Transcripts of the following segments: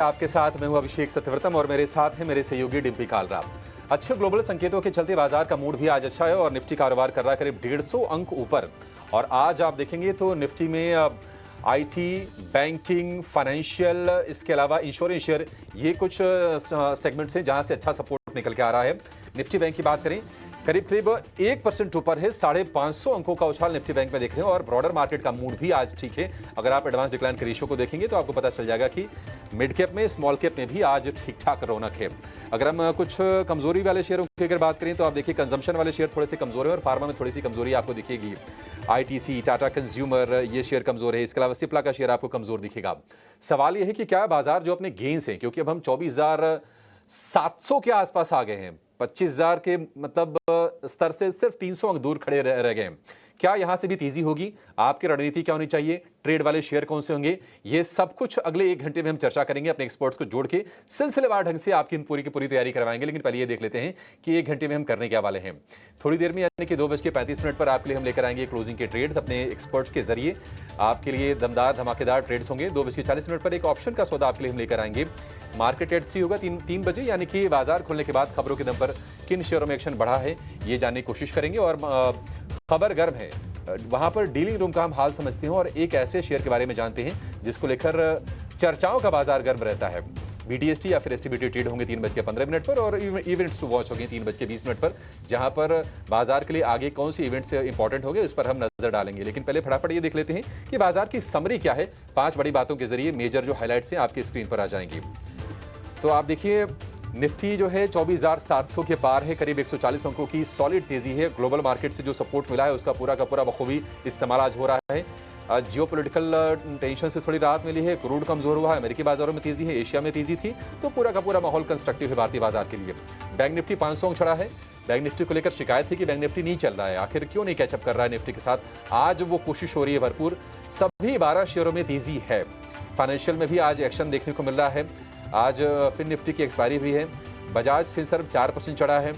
आपके साथ मैं हूं अभिषेक सत्यव्रतम और मेरे साथ है मेरे सहयोगी डिम्पी कालरा। अच्छे ग्लोबल संकेतों के चलते बाजार का मूड भी आज अच्छा है और निफ्टी कारोबार कर रहा है करीब 150 अंक ऊपर। और आज आप देखेंगे तो निफ्टी में आईटी, बैंकिंग, फाइनेंशियल, इसके अलावा इंश्योरेंस शेयर, ये कुछ सेगमेंट्स हैं जहां से अच्छा सपोर्ट निकल के आ रहा है। निफ्टी बैंक की बात करें, करीब करीब 1% ऊपर है, 550 अंकों का उछाल निफ्टी बैंक में देख रहे हैं और ब्रॉडर मार्केट का मूड भी आज ठीक है। अगर आप एडवांस डिक्लाइन के रेशियो को देखेंगे तो आपको पता चल जाएगा कि मिड कैप में, स्मॉल कैप में भी आज ठीक ठाक रौनक है। अगर हम कुछ कमजोरी वाले शेयरों की अगर बात करें तो आप देखिए कंजम्पशन वाले शेयर थोड़े से कमजोर है और फार्मा में थोड़ी सी कमजोरी आपको दिखेगी। आईटीसी, टाटा कंज्यूमर, ये शेयर कमजोर है। इसके अलावा सिप्ला का शेयर आपको कमजोर दिखेगा। सवाल यह है कि क्या बाजार जो अपने गेंस है, क्योंकि अब हम 24,700 के आसपास आ गए हैं, 25,000 के मतलब स्तर से सिर्फ 300 अंक दूर खड़े रह गए हैं। क्या यहां से भी तेजी होगी? आपकी रणनीति क्या होनी चाहिए? ट्रेड वाले शेयर कौन से होंगे? ये सब कुछ अगले 1 घंटे में हम चर्चा करेंगे, अपने एक्सपर्ट्स को जोड़ के सिलसिलेवार ढंग से आपकी पूरी की पूरी तैयारी करवाएंगे। लेकिन पहले ये देख लेते हैं कि 1 घंटे में हम करने क्या वाले हैं। थोड़ी देर में यानी कि 2:35 पर आपके लिए हम लेकर आएंगे क्लोजिंग के ट्रेड्स अपने एक्सपर्ट्स के जरिए। आपके लिए दमदार धमाकेदार ट्रेड्स होंगे। 2:40 पर एक ऑप्शन का सौदा आपके लिए हम लेकर आएंगे। मार्केट एट 3 होगा 3 बजे, यानी कि बाजार खुलने के बाद खबरों के दम पर किन शेयरों में एक्शन बढ़ा है ये जानने की कोशिश करेंगे। और खबर गर्म है, वहां पर डीलिंग रूम का हम हाल समझते हैं और एक ऐसे शेयर के बारे में जानते हैं जिसको लेकर चर्चाओं का बाजार गर्म रहता है। बीटीएसटी या फिर एसटीबीटी ट्रेड होंगे 3:15 पर और इवेंट्स टू वॉच होंगे 3:20 पर, जहां पर बाजार के लिए आगे कौन सी इवेंट्स इंपॉर्टेंट होंगे उस पर हम नजर डालेंगे। लेकिन पहले फटाफट ये देख लेते हैं कि बाजार की समरी क्या है। 5 बड़ी बातों के जरिए मेजर जो हाईलाइट्स हैं आपकी स्क्रीन पर आ जाएंगी। तो आप देखिए, निफ्टी जो है 24,700 के पार है, करीब 140 अंकों की सॉलिड तेजी है। ग्लोबल मार्केट से जो सपोर्ट मिला है उसका पूरा का पूरा बखूबी इस्तेमाल आज हो रहा है। जियोपॉलिटिकल टेंशन से थोड़ी राहत मिली है, क्रूड कमजोर हुआ है, अमेरिकी बाजारों में तेजी है, एशिया में तेजी थी, तो पूरा का पूरा माहौल कंस्ट्रक्टिव है भारतीय बाजार के लिए। बैंक निफ्टी 500 अंक चढ़ा है। बैंक निफ्टी को लेकर शिकायत थी कि बैंक निफ्टी नहीं चल रहा है, आखिर क्यों नहीं कैचअप कर रहा है निफ्टी के साथ। आज वो कोशिश हो रही है भरपूर। सभी 12 शेयरों में तेजी है। फाइनेंशियल में भी आज एक्शन देखने को मिल रहा है। आज फिन निफ्टी की एक्सपायरी भी है। बजाज फिनसर्व 4% चढ़ा है।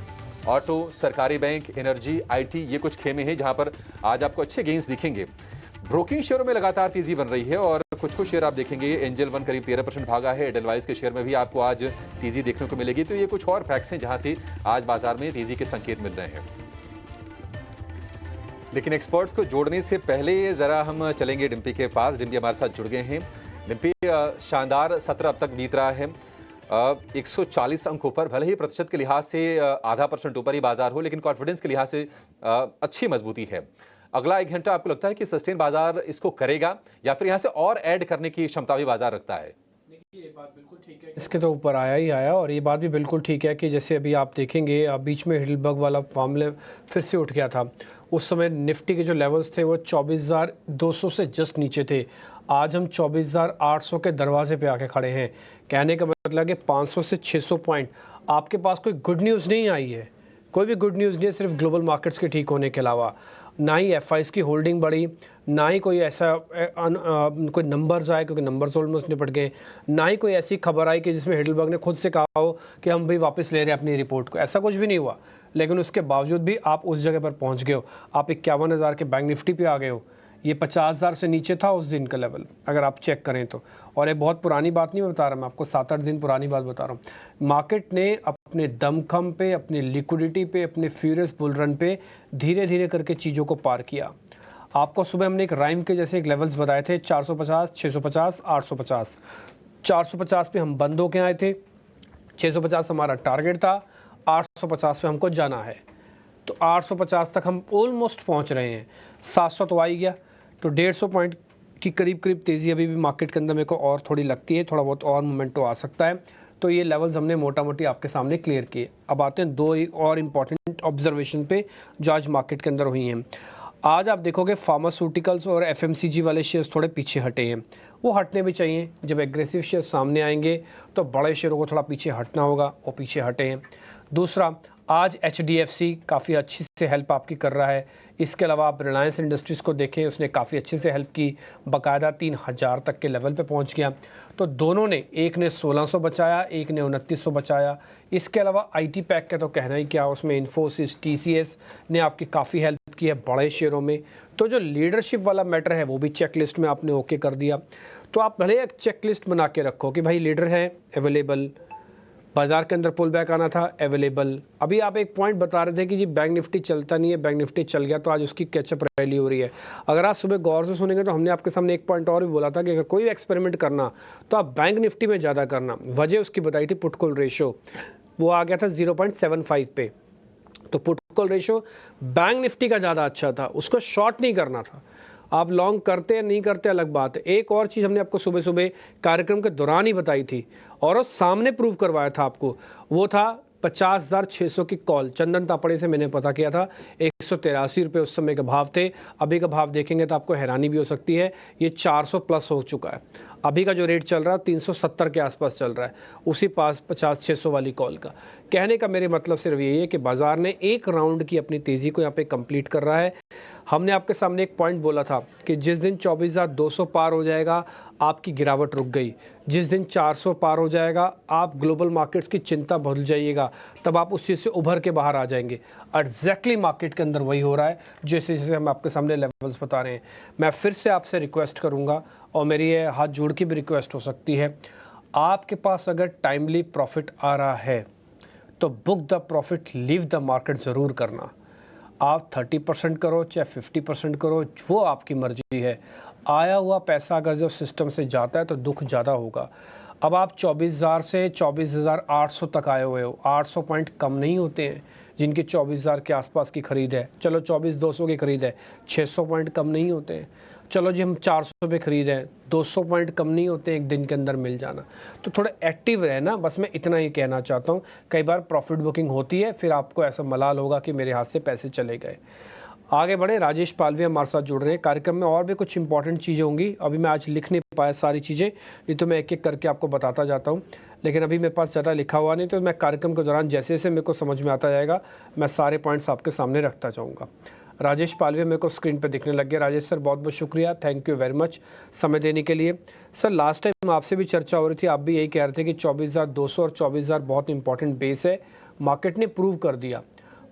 ऑटो, सरकारी बैंक, एनर्जी, आईटी, ये कुछ खेमे हैं जहां पर आज आपको अच्छे गेंस दिखेंगे। ब्रोकिंग शेयरों में लगातार तेजी बन रही है और कुछ शेयर आप देखेंगे। एंजल वन करीब 13% भागा है। एडलवाइस के शेयर में भी आपको आज तेजी देखने को मिलेगी। तो ये कुछ और फैक्ट्स हैं जहां से आज बाजार में तेजी के संकेत मिल रहे हैं। लेकिन एक्सपर्ट्स को जोड़ने से पहले जरा हम चलेंगे डिम्पी के पास। डिम्पी हमारे साथ जुड़ गए हैं। डिम्पी, शानदार सत्र अब तक बीत रहा है। 140 अंकों पर, भले ही प्रतिशत के लिहाज से 0.5% ऊपर ही बाजार हो, लेकिन कॉन्फिडेंस के लिहाज से अच्छी मजबूती है। अगला 1 घंटा आपको लगता है कि सस्टेन बाजार इसको करेगा या फिर यहां से और ऐड करने की क्षमता भी बाजार रखता है? ये बात बिल्कुल ठीक है, इसके तो ऊपर आया ही आया। और ये बात भी बिल्कुल ठीक है कि जैसे अभी आप देखेंगे, बीच में हिडलबर्ग वाला मामले फिर से उठ गया था। उस समय निफ्टी के जो लेवल्स थे वो 24,200 से जस्ट नीचे थे। आज हम 24,800 के दरवाजे पे आके खड़े हैं। कहने का मतलब कि 500 से 600 पॉइंट आपके पास कोई गुड न्यूज़ नहीं आई है। कोई भी गुड न्यूज़ नहीं है, सिर्फ ग्लोबल मार्केट्स के ठीक होने के अलावा। ना ही एफआईज की होल्डिंग बढ़ी, ना ही कोई ऐसा कोई नंबर्स आए, क्योंकि नंबर्स ऑलमोस्ट निपट गए। ना ही कोई ऐसी खबर आई कि जिसमें हिडलबर्ग ने खुद से कहा हो कि हम भी वापस ले रहे हैं अपनी रिपोर्ट को। ऐसा कुछ भी नहीं हुआ। लेकिन उसके बावजूद भी आप उस जगह पर पहुंच गए हो। आप 51,000 के बैंक निफ्टी पे आ गए हो। ये 50,000 से नीचे था उस दिन का लेवल, अगर आप चेक करें तो। और ये बहुत पुरानी बात नहीं बता रहा मैं आपको, 7-8 दिन पुरानी बात बता रहा हूँ। मार्केट ने अपने दमखम पे, अपनी लिक्विडिटी पे, अपने फ्यूरियस बुल रन पे धीरे धीरे करके चीज़ों को पार किया। आपको सुबह हमने एक राइम के जैसे एक लेवल्स बताए थे, 450, 650, 850। 450 पे हम बंद होके आए थे, 650 हमारा टारगेट था, 850 पे हमको जाना है। तो 850 तक हम ऑलमोस्ट पहुंच रहे हैं। 700 तो आ ही गया, तो 150 पॉइंट की करीब तेज़ी अभी भी मार्केट के अंदर मेरे को और थोड़ी लगती है। थोड़ा बहुत और मोमेंटो आ सकता है। तो ये लेवल्स हमने मोटा मोटी आपके सामने क्लियर किए। अब आते हैं 2 और इम्पॉर्टेंट ऑब्जर्वेशन पे जो आज मार्केट के अंदर हुई हैं। आज आप देखोगे फार्मास्यूटिकल्स और एफएमसीजी वाले शेयर्स थोड़े पीछे हटे हैं। वो हटने भी चाहिए। जब एग्रेसिव शेयर सामने आएंगे तो बड़े शेयरों को थोड़ा पीछे हटना होगा, वो पीछे हटे हैं। दूसरा, आज एचडीएफसी काफ़ी अच्छी से हेल्प आपकी कर रहा है। इसके अलावा आप रिलायंस इंडस्ट्रीज़ को देखें, उसने काफ़ी अच्छे से हेल्प की, बाकायदा 3,000 तक के लेवल पे पहुंच गया। तो दोनों ने, एक ने 1600 बचाया, एक ने 2900 बचाया। इसके अलावा आईटी पैक का तो कहना ही क्या, उसमें इन्फोसिस, टीसीएस ने आपकी काफ़ी हेल्प की है बड़े शेयरों में। तो जो लीडरशिप वाला मैटर है वो भी चेक लिस्ट में आपने ओके कर दिया। तो आप भले एक चेकलिस्ट बना के रखो कि भाई लीडर है अवेलेबल, बाजार के अंदर पुल बैक आना था अवेलेबल। अभी आप एक पॉइंट बता रहे थे कि जी बैंक निफ्टी चलता नहीं है, बैंक निफ्टी चल गया तो आज उसकी कैचअप रैली हो रही है। अगर आप सुबह गौर से सुनेंगे तो हमने आपके सामने एक पॉइंट और भी बोला था कि अगर कोई एक्सपेरिमेंट करना तो आप बैंक निफ्टी में ज़्यादा करना। वजह उसकी बताई थी पुट कॉल रेशो, वो आ गया था 0.75 पे। तो put call ratio bank Nifty का ज़्यादा अच्छा था, उसको शॉर्ट नहीं करना था। आप लॉन्ग करते या नहीं करते अलग बात है। एक और चीज़ हमने आपको सुबह सुबह कार्यक्रम के दौरान ही बताई थी और वो सामने प्रूव करवाया था आपको, वो था 50,600 की कॉल। चंदन तापड़े से मैंने पता किया था, 183 रुपये उस समय के भाव थे। अभी का भाव देखेंगे तो आपको हैरानी भी हो सकती है, ये 400 प्लस हो चुका है। अभी का जो रेट चल रहा है 370 के आसपास चल रहा है, उसी पास 50-600 वाली कॉल का। कहने का मेरे मतलब सिर्फ यही है कि बाजार ने एक राउंड की अपनी तेज़ी को यहाँ पे कंप्लीट कर रहा है। हमने आपके सामने एक पॉइंट बोला था कि जिस दिन 24,200 पार हो जाएगा आपकी गिरावट रुक गई, जिस दिन 400 पार हो जाएगा आप ग्लोबल मार्केट्स की चिंता भूल जाइएगा, तब आप उस चीज़ से उभर के बाहर आ जाएंगे। एग्जैक्टली मार्केट के अंदर वही हो रहा है जैसे जैसे हम आपके सामने लेवल्स बता रहे हैं। मैं फिर से आपसे रिक्वेस्ट करूंगा और मेरी ये हाथ जोड़ के भी रिक्वेस्ट हो सकती है, आपके पास अगर टाइमली प्रॉफिट आ रहा है तो book the profit, leave the market ज़रूर करना। आप 30% करो चाहे 50% करो, वो आपकी मर्जी है। आया हुआ पैसा अगर जब सिस्टम से जाता है तो दुख ज़्यादा होगा। अब आप 24,000 से 24,800 तक आए हुए हो, 800 पॉइंट कम नहीं होते हैं जिनकी 24,000 के आसपास की खरीद है। चलो 24,200 की खरीद है, 600 पॉइंट कम नहीं होते हैं। चलो जी हम 400 पे खरीद हैं, 200 पॉइंट कम नहीं होते एक दिन के अंदर मिल जाना। तो थोड़ा एक्टिव रहना, बस मैं इतना ही कहना चाहता हूँ। कई बार प्रॉफिट बुकिंग होती है, फिर आपको ऐसा मलाल होगा कि मेरे हाथ से पैसे चले गए। आगे बढ़े, राजेश पालवी हमारे साथ जुड़ रहे हैं। कार्यक्रम में और भी कुछ इंपॉर्टेंट चीज़ें होंगी, अभी मैं आज लिख नहीं पाया सारी चीज़ें, नहीं तो मैं एक एक करके आपको बताता जाता हूँ, लेकिन अभी मेरे पास ज़्यादा लिखा हुआ नहीं, तो मैं कार्यक्रम के दौरान जैसे जैसे मेरे को समझ में आता जाएगा मैं सारे पॉइंट्स आपके सामने रखता जाऊँगा। राजेश पालवे मेरे को स्क्रीन पे दिखने लग गया। राजेश सर बहुत बहुत शुक्रिया, थैंक यू वेरी मच समय देने के लिए। सर लास्ट टाइम आपसे भी चर्चा हो रही थी, आप भी यही कह रहे थे कि 24,200 और 24,000 बहुत इंपॉर्टेंट बेस है। मार्केट ने प्रूव कर दिया,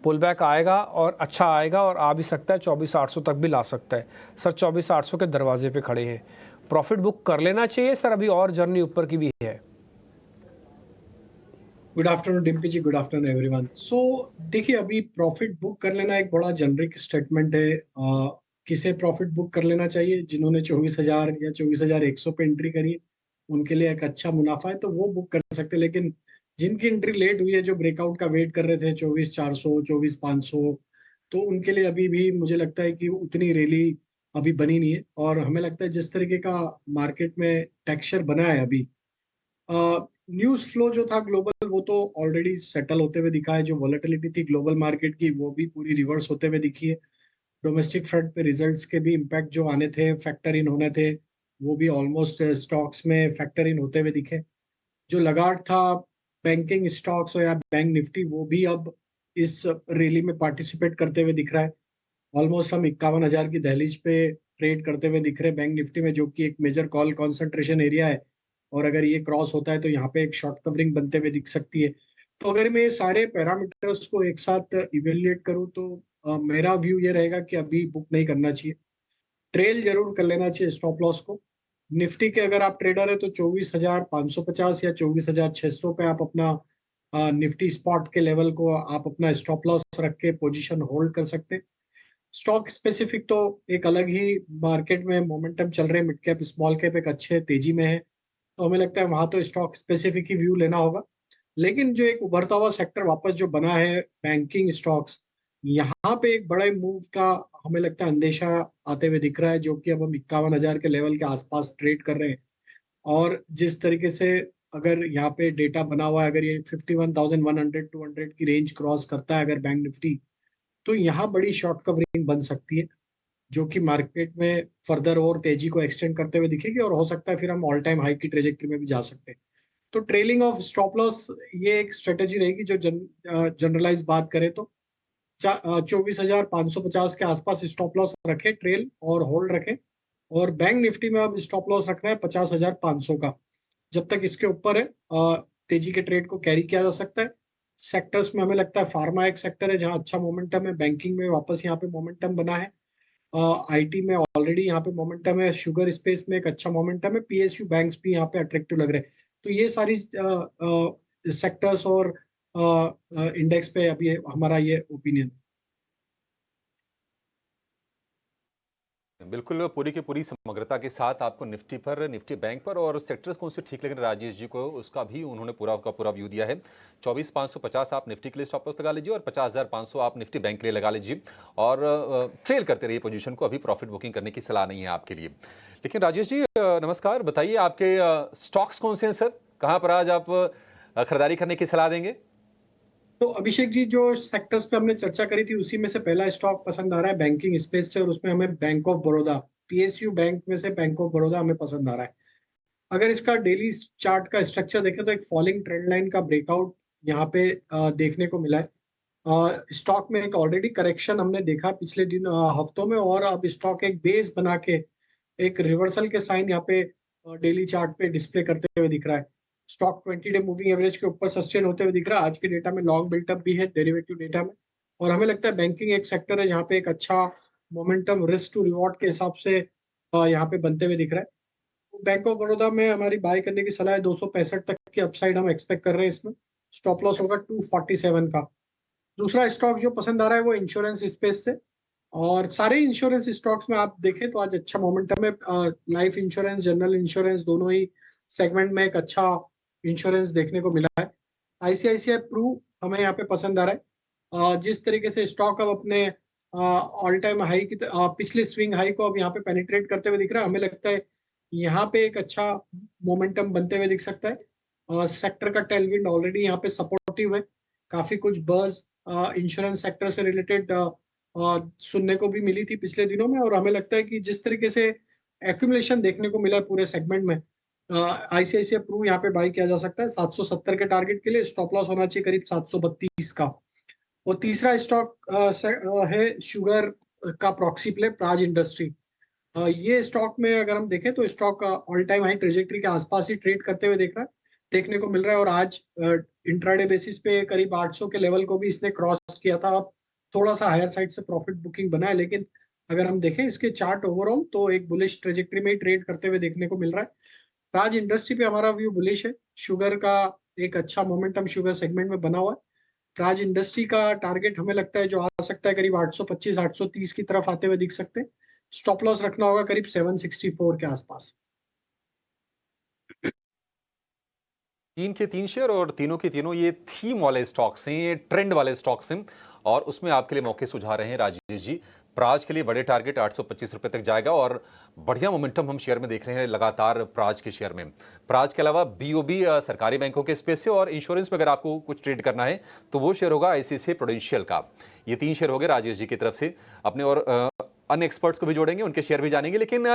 पुल बैक आएगा और अच्छा आएगा और आ भी सकता है, 24,800 तक भी ला सकता है। सर 24,800 के दरवाजे पे खड़े हैं, प्रॉफिट बुक कर लेना चाहिए सर, अभी और जर्नी ऊपर की भी है। गुड आफ्टरनून डिम्पी जी, गुड आफ्टरनून एवरीवन। सो देखिए, अभी प्रॉफिट बुक कर लेना एक बड़ा जेनरिक स्टेटमेंट है। किसे प्रॉफिट बुक कर लेना चाहिए? जिन्होंने 24,000 या 24,100 पे एंट्री करी है, उनके लिए एक अच्छा मुनाफा है तो वो बुक कर सकते हैं। लेकिन जिनकी एंट्री लेट हुई है, जो ब्रेकआउट का वेट कर रहे थे 24,400, 24,500, तो उनके लिए अभी भी मुझे लगता है कि उतनी रैली अभी बनी नहीं है। और हमें लगता है जिस तरीके का मार्केट में टेक्सचर बना है अभी, न्यूज फ्लो जो था ग्लोबल, वो तो ऑलरेडी सेटल होते हुए दिखा है। जो वॉलेटिलिटी थी ग्लोबल मार्केट की, वो भी पूरी रिवर्स होते हुए दिखी है। डोमेस्टिक फ्रंट पे रिजल्ट्स के भी इम्पैक्ट जो आने थे, फैक्टर इन होने थे, वो भी ऑलमोस्ट स्टॉक्स में फैक्टर इन होते हुए दिखे। जो लगाड़ था बैंकिंग स्टॉक्स या बैंक निफ्टी, वो भी अब इस रैली में पार्टिसिपेट करते हुए दिख रहा है। ऑलमोस्ट हम 51,000 की दहलीज पे ट्रेड करते हुए दिख रहे हैं बैंक निफ्टी में, जो कि एक मेजर कॉल कॉन्सेंट्रेशन एरिया है। और अगर ये क्रॉस होता है तो यहाँ पे एक शॉर्ट कवरिंग बनते हुए दिख सकती है। तो अगर मैं ये सारे पैरामीटर्स को एक साथ इवेल्युएट करूँ तो मेरा व्यू ये रहेगा कि अभी बुक नहीं करना चाहिए, ट्रेल जरूर कर लेना चाहिए स्टॉप लॉस को। निफ्टी के अगर आप ट्रेडर है तो 24,550 या 24,600 पे आप अपना निफ्टी स्पॉट के लेवल को आप अपना स्टॉप लॉस रख के पोजीशन होल्ड कर सकते हैं। स्टॉक स्पेसिफिक तो एक अलग ही मार्केट में मोमेंटम चल रहे हैं, मिड कैप स्मॉल कैप एक अच्छे तेजी में है, तो हमें लगता है वहां तो स्टॉक स्पेसिफिक ही व्यू लेना होगा। लेकिन जो एक उभरता हुआ सेक्टर वापस जो बना है बैंकिंग स्टॉक्स, यहाँ पे एक बड़े मूव का हमें लगता है अंदेशा आते हुए दिख रहा है, जो कि अब हम 51,000 के लेवल के आसपास ट्रेड कर रहे हैं। और जिस तरीके से अगर यहाँ पे डेटा बना हुआ है, अगर ये 51,100 200 की रेंज क्रॉस करता है अगर बैंक निफ्टी, तो यहाँ बड़ी शॉर्ट कवरिंग बन सकती है, जो कि मार्केट में फर्दर और तेजी को एक्सटेंड करते हुए दिखेगी। और हो सकता है फिर हम ऑल टाइम हाई की ट्रेजेक्टरी में भी जा सकते हैं। तो ट्रेलिंग ऑफ स्टॉप लॉस ये एक स्ट्रेटेजी रहेगी जो जनरलाइज बात करें तो 24,550 के आसपास स्टॉप लॉस रखें ट्रेल और होल्ड रखें। और बैंक निफ्टी में अब स्टॉप लॉस रखना है 50,500 का। जब तक इसके ऊपर है तेजी के ट्रेड को कैरी किया जा सकता है। सेक्टर्स में हमें लगता है फार्मा एक सेक्टर है जहां अच्छा मोमेंटम है, बैंकिंग में वापस यहाँ पे मोमेंटम बना है, आईटी में ऑलरेडी यहाँ पे मोमेंटम है, शुगर स्पेस में एक अच्छा मोमेंटम है, पीएसयू बैंक्स भी यहाँ पे अट्रैक्टिव लग रहे हैं। तो ये सारी सेक्टर्स और इंडेक्स पे अभी हमारा ये ओपिनियन। बिल्कुल पूरी की पूरी समग्रता के साथ आपको निफ्टी पर, निफ्टी बैंक पर और सेक्टर्स कौन से ठीक लग रहे हैं राजेश जी को, उसका भी उन्होंने पूरा का पूरा व्यू दिया है। 24,550 आप निफ्टी के लिए स्टॉप लॉस लगा लीजिए और 50,500 आप निफ्टी बैंक के लिए लगा लीजिए और ट्रेल करते रहिए पोजीशन को। अभी प्रॉफिट बुकिंग करने की सलाह नहीं है आपके लिए। लेकिन राजेश जी नमस्कार, बताइए आपके स्टॉक्स कौन से हैं सर, कहाँ पर आज आप खरीदारी करने की सलाह देंगे? तो अभिषेक जी, जो सेक्टर्स पे हमने चर्चा करी थी उसी में से पहला स्टॉक पसंद आ रहा है बैंकिंग स्पेस से, और उसमें हमें bank of Baroda, PSU bank में से बैंक ऑफ बड़ौदा हमें पसंद आ रहा है। अगर इसका डेली चार्ट का स्ट्रक्चर देखें तो एक फॉलिंग ट्रेंड लाइन का ब्रेकआउट यहाँ पे देखने को मिला है। स्टॉक में एक ऑलरेडी करेक्शन हमने देखा पिछले दिन हफ्तों में, और अब स्टॉक एक बेस बना के एक रिवर्सल के साइन यहाँ पे डेली चार्ट पे डिस्प्ले करते हुए दिख रहा है। स्टॉक 20 डे मूविंग एवरेज के ऊपर सस्टेन होते हुए दिख रहा है। आज के डेटा में लॉन्ग बिल्टअप भी है डेरिवेटिव डेटा में, और हमें लगता है बैंकिंग एक सेक्टर है जहाँ पे एक अच्छा मोमेंटम रिस्क टू रिवॉर्ड के हिसाब से यहाँ पे बनते हुए दिख रहा है। बैंक ऑफ बड़ौदा में हमारी बाय करने की सलाह है, 265 तक की अपसाइड हम एक्सपेक्ट कर रहे हैं इसमें। स्टॉप लॉस होगा 247 का। दूसरा स्टॉक जो पसंद आ रहा है वो इंश्योरेंस स्पेस से, और सारे इंश्योरेंस स्टॉक्स में आप देखें तो आज अच्छा मोमेंटम है। लाइफ इंश्योरेंस, जनरल इंश्योरेंस, दोनों ही सेगमेंट में एक अच्छा इंश्योरेंस देखने को मिला है। आईसीआईसीआई प्रू हमें यहाँ पे पसंद आ रहा है। जिस तरीके से स्टॉक अब अपने ऑल टाइम हाई की पिछले स्विंग हाई को अब यहाँ पे पेनिट्रेट करते हुए दिख रहा है, हमें लगता है यहाँ पे एक अच्छा मोमेंटम बनते हुए दिख सकता है। सेक्टर का टेलविंड ऑलरेडी यहाँ पे सपोर्टिव है। काफी कुछ बर्स इंश्योरेंस सेक्टर से रिलेटेड सुनने को भी मिली थी पिछले दिनों में, और हमें लगता है कि जिस तरीके से एक्यूमुलेशन देखने को मिला है पूरे सेगमेंट में, आईसीआईसीआई प्रू यहाँ पे बाई किया जा सकता है 770 के टारगेट के लिए। स्टॉप लॉस होना चाहिए करीब 732 का। और तीसरा स्टॉक है शुगर का प्रॉक्सी प्ले प्राज इंडस्ट्री। ये स्टॉक में अगर हम देखें तो stock all time high trajectory के आसपास ही ट्रेड करते हुए देखने को मिल रहा है, और आज इंट्राडे बेसिस पे करीब 800 के लेवल को भी इसने क्रॉस किया था। अब थोड़ा सा हायर साइड से प्रॉफिट बुकिंग बना है, लेकिन अगर हम देखें इसके चार्ट ओवरऑल तो एक बुलिश ट्रेजेक्टरी में ही ट्रेड करते हुए देखने को मिल रहा है। राज इंडस्ट्री पे हमारा व्यू बुलिश है। शुगर का एक अच्छा मोमेंटम शुगर सेगमेंट में बना हुआ है। राज इंडस्ट्री का टारगेट हमें लगता है जो आ सकता है करीब 825 830 की तरफ आते हुए दिख सकते हैं। स्टॉप लॉस रखना होगा करीब 764 के आसपास। तीन के तीन शेयर और तीनों के तीनों ये थीम वाले स्टॉक्स हैं, ये ट्रेंड वाले स्टॉक्स हैं और उसमें आपके लिए मौके सुझा रहे हैं राजेश जी। प्राज के लिए बड़े टारगेट 825 रुपए तक जाएगा और बढ़िया मोमेंटम हम शेयर में देख रहे हैं लगातार प्राज के शेयर में। प्राज के अलावा बीओबी सरकारी बैंकों के स्पेस से, और इंश्योरेंस में अगर आपको कुछ ट्रेड करना है तो वो शेयर होगा आईसीआईसीआई प्रूडेंशियल का। ये तीन शेयर हो गए राजेश जी की तरफ से अपने, और अन्य एक्सपर्ट्स को भी जोड़ेंगे, उनके शेयर भी जानेंगे। लेकिन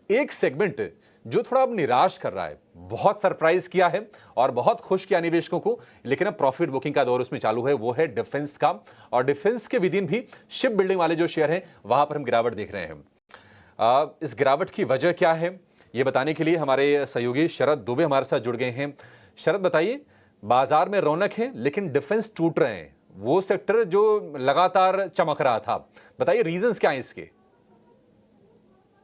एक सेगमेंट जो थोड़ा अब निराश कर रहा है, बहुत सरप्राइज किया है और बहुत खुश किया निवेशकों को, लेकिन अब प्रॉफिट बुकिंग का दौर उसमें चालू है, वो है डिफेंस का। और डिफेंस के विदिन भी शिप बिल्डिंग वाले जो शेयर हैं वहां पर हम गिरावट देख रहे हैं। इस गिरावट की वजह क्या है ये बताने के लिए हमारे सहयोगी शरद दुबे हमारे साथ जुड़ गए हैं। शरद बताइए, बाजार में रौनक है लेकिन डिफेंस टूट रहे हैं, वो सेक्टर जो लगातार चमक रहा था, बताइए रीजंस क्या है इसके?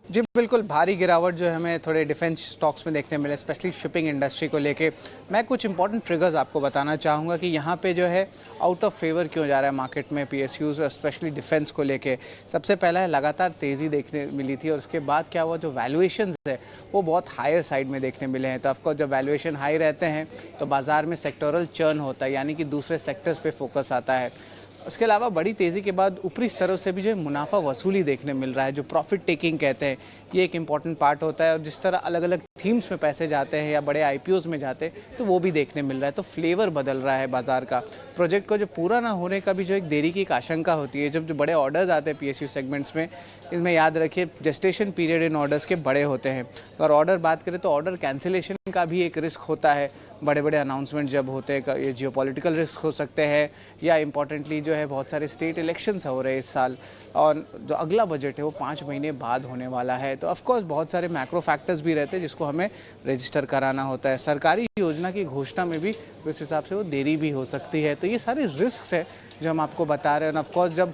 जी बिल्कुल, भारी गिरावट जो है हमें थोड़े डिफेंस स्टॉक्स में देखने मिले, स्पेशली शिपिंग इंडस्ट्री को लेके। मैं कुछ इंपॉर्टेंट ट्रिगर्स आपको बताना चाहूँगा कि यहाँ पे जो है आउट ऑफ फेवर क्यों जा रहा है मार्केट में पीएसयूज, स्पेशली डिफेंस को लेके। सबसे पहला है लगातार तेज़ी देखने मिली थी, और उसके बाद क्या हुआ, जो वैल्यूएशंस है वो बहुत हायर साइड में देखने मिले हैं। तो ऑफकोर्स जब वैल्यूएशन हाई रहते हैं तो बाज़ार में सेक्टोरल चर्न होता है, यानी कि दूसरे सेक्टर्स पर फोकस आता है। उसके अलावा बड़ी तेज़ी के बाद ऊपरी स्तरों से भी जो है मुनाफा वसूली देखने मिल रहा है, जो प्रॉफिट टेकिंग कहते हैं, ये एक इम्पॉर्टेंट पार्ट होता है। और जिस तरह अलग अलग थीम्स में पैसे जाते हैं या बड़े आईपीओज़ में जाते हैं तो वो भी देखने मिल रहा है। तो फ्लेवर बदल रहा है बाज़ार का। प्रोजेक्ट को जो पूरा ना होने का भी जो एक देरी की एक आशंका होती है जब जो बड़े ऑर्डर्स आते हैं पीएसयू सेगमेंट्स में। इसमें याद रखिए जेस्टेशन पीरियड इन ऑर्डर्स के बड़े होते हैं। और ऑर्डर बात करें तो ऑर्डर कैंसिलेशन का भी एक रिस्क होता है। बड़े बड़े अनाउंसमेंट जब होते हैं, ये जियोपॉलिटिकल रिस्क हो सकते हैं, या इंपॉर्टेंटली जो है बहुत सारे स्टेट इलेक्शंस हो रहे हैं इस साल, और जो अगला बजट है वो 5 महीने बाद होने वाला है। तो ऑफकोर्स बहुत सारे मैक्रो फैक्टर्स भी रहते हैं जिसको हमें रजिस्टर कराना होता है। सरकारी योजना की घोषणा में भी उस हिसाब से वो देरी भी हो सकती है। तो ये सारे रिस्क है जो हम आपको बता रहे हैं। और ऑफकोर्स जब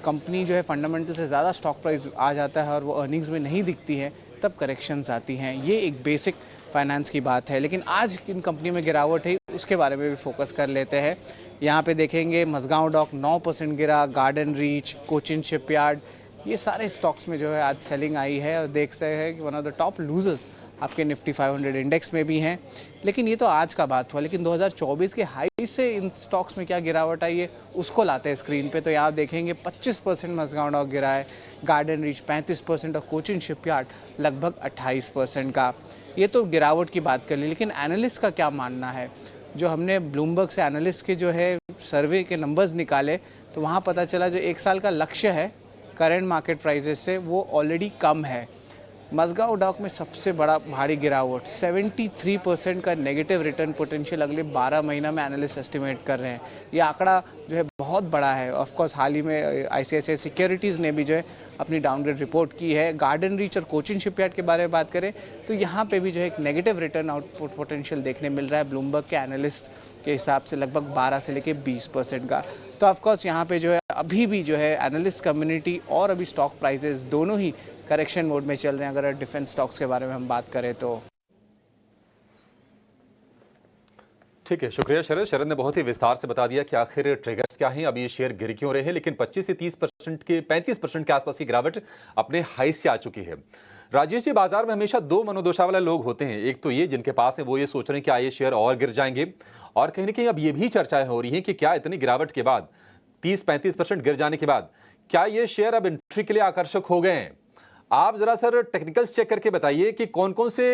कंपनी जो है फंडामेंटल से ज़्यादा स्टॉक प्राइस आ जाता है और वो अर्निंग्स में नहीं दिखती है, तब करेक्शंस आती हैं। ये एक बेसिक फाइनेंस की बात है। लेकिन आज किन कंपनी में गिरावट है उसके बारे में भी फोकस कर लेते हैं। यहाँ पे देखेंगे मझगांव डॉक 9% गिरा, गार्डन रीच, कोचिन शिपयार्ड, ये सारे स्टॉक्स में जो है आज सेलिंग आई है और देख सकते हैं कि one of the top losers आपके निफ्टी 500 इंडेक्स में भी हैं। लेकिन ये तो आज का बात हुआ, लेकिन 2024 के हाई से इन स्टॉक्स में क्या गिरावट आई है उसको लाते हैं स्क्रीन पे। तो यहाँ देखेंगे 25% मझगांव डॉक गिरा है, गार्डन रीच 35% और कोचिन शिपयार्ड लगभग 28% का। ये तो गिरावट की बात कर ली, लेकिन एनालिस्ट का क्या मानना है? जो हमने ब्लूमबर्ग से एनालिस्ट के जो है सर्वे के नंबर्स निकाले तो वहाँ पता चला जो 1 साल का लक्ष्य है करंट मार्केट प्राइसेस से वो ऑलरेडी कम है। मझगांव डॉक में सबसे बड़ा भारी गिरावट 73% का नेगेटिव रिटर्न पोटेंशियल अगले 12 महीना में एनालिस्ट एस्टिमेट कर रहे हैं। ये आंकड़ा जो है बहुत बड़ा है। ऑफ कोर्स हाल ही में ICICI सिक्योरिटीज़ ने भी जो है अपनी डाउनग्रेड रिपोर्ट की है। गार्डन रीच और कोचिन शिपयार्ड के बारे में बात करें तो यहाँ पे भी जो है एक नेगेटिव रिटर्न आउटपुट पोटेंशियल देखने मिल रहा है ब्लूमबर्ग के एनालिस्ट के हिसाब से लगभग 12 से लेकर 20% का। तो ऑफ कोर्स यहाँ पे जो है अभी भी जो है एनालिस्ट कम्युनिटी और अभी स्टॉक प्राइसेस दोनों ही करेक्शन मोड में चल रहे हैं। अगर डिफेंस स्टॉक्स के बारे में हम बात करें तो ठीक है, शुक्रिया शरद। शरद ने बहुत ही विस्तार से बता दिया कि आखिर ट्रिगर्स क्या हैं, अब ये शेयर गिर क्यों रहे हैं। लेकिन 25 से 30% के 35% के आसपास की गिरावट अपने हाई से आ चुकी है। राजेश जी, बाजार में हमेशा दो मनोदशा वाले लोग होते हैं। एक तो ये जिनके पास है वो ये सोच रहे हैं कि ये शेयर और गिर जाएंगे, और कहीं ना कहीं अब ये भी चर्चाएं हो रही हैं कि क्या इतनी गिरावट के बाद 30-35% गिर जाने के बाद क्या ये शेयर अब एंट्री के लिए आकर्षक हो गए हैं? आप जरा सर टेक्निकल्स चेक करके बताइए कि कौन कौन से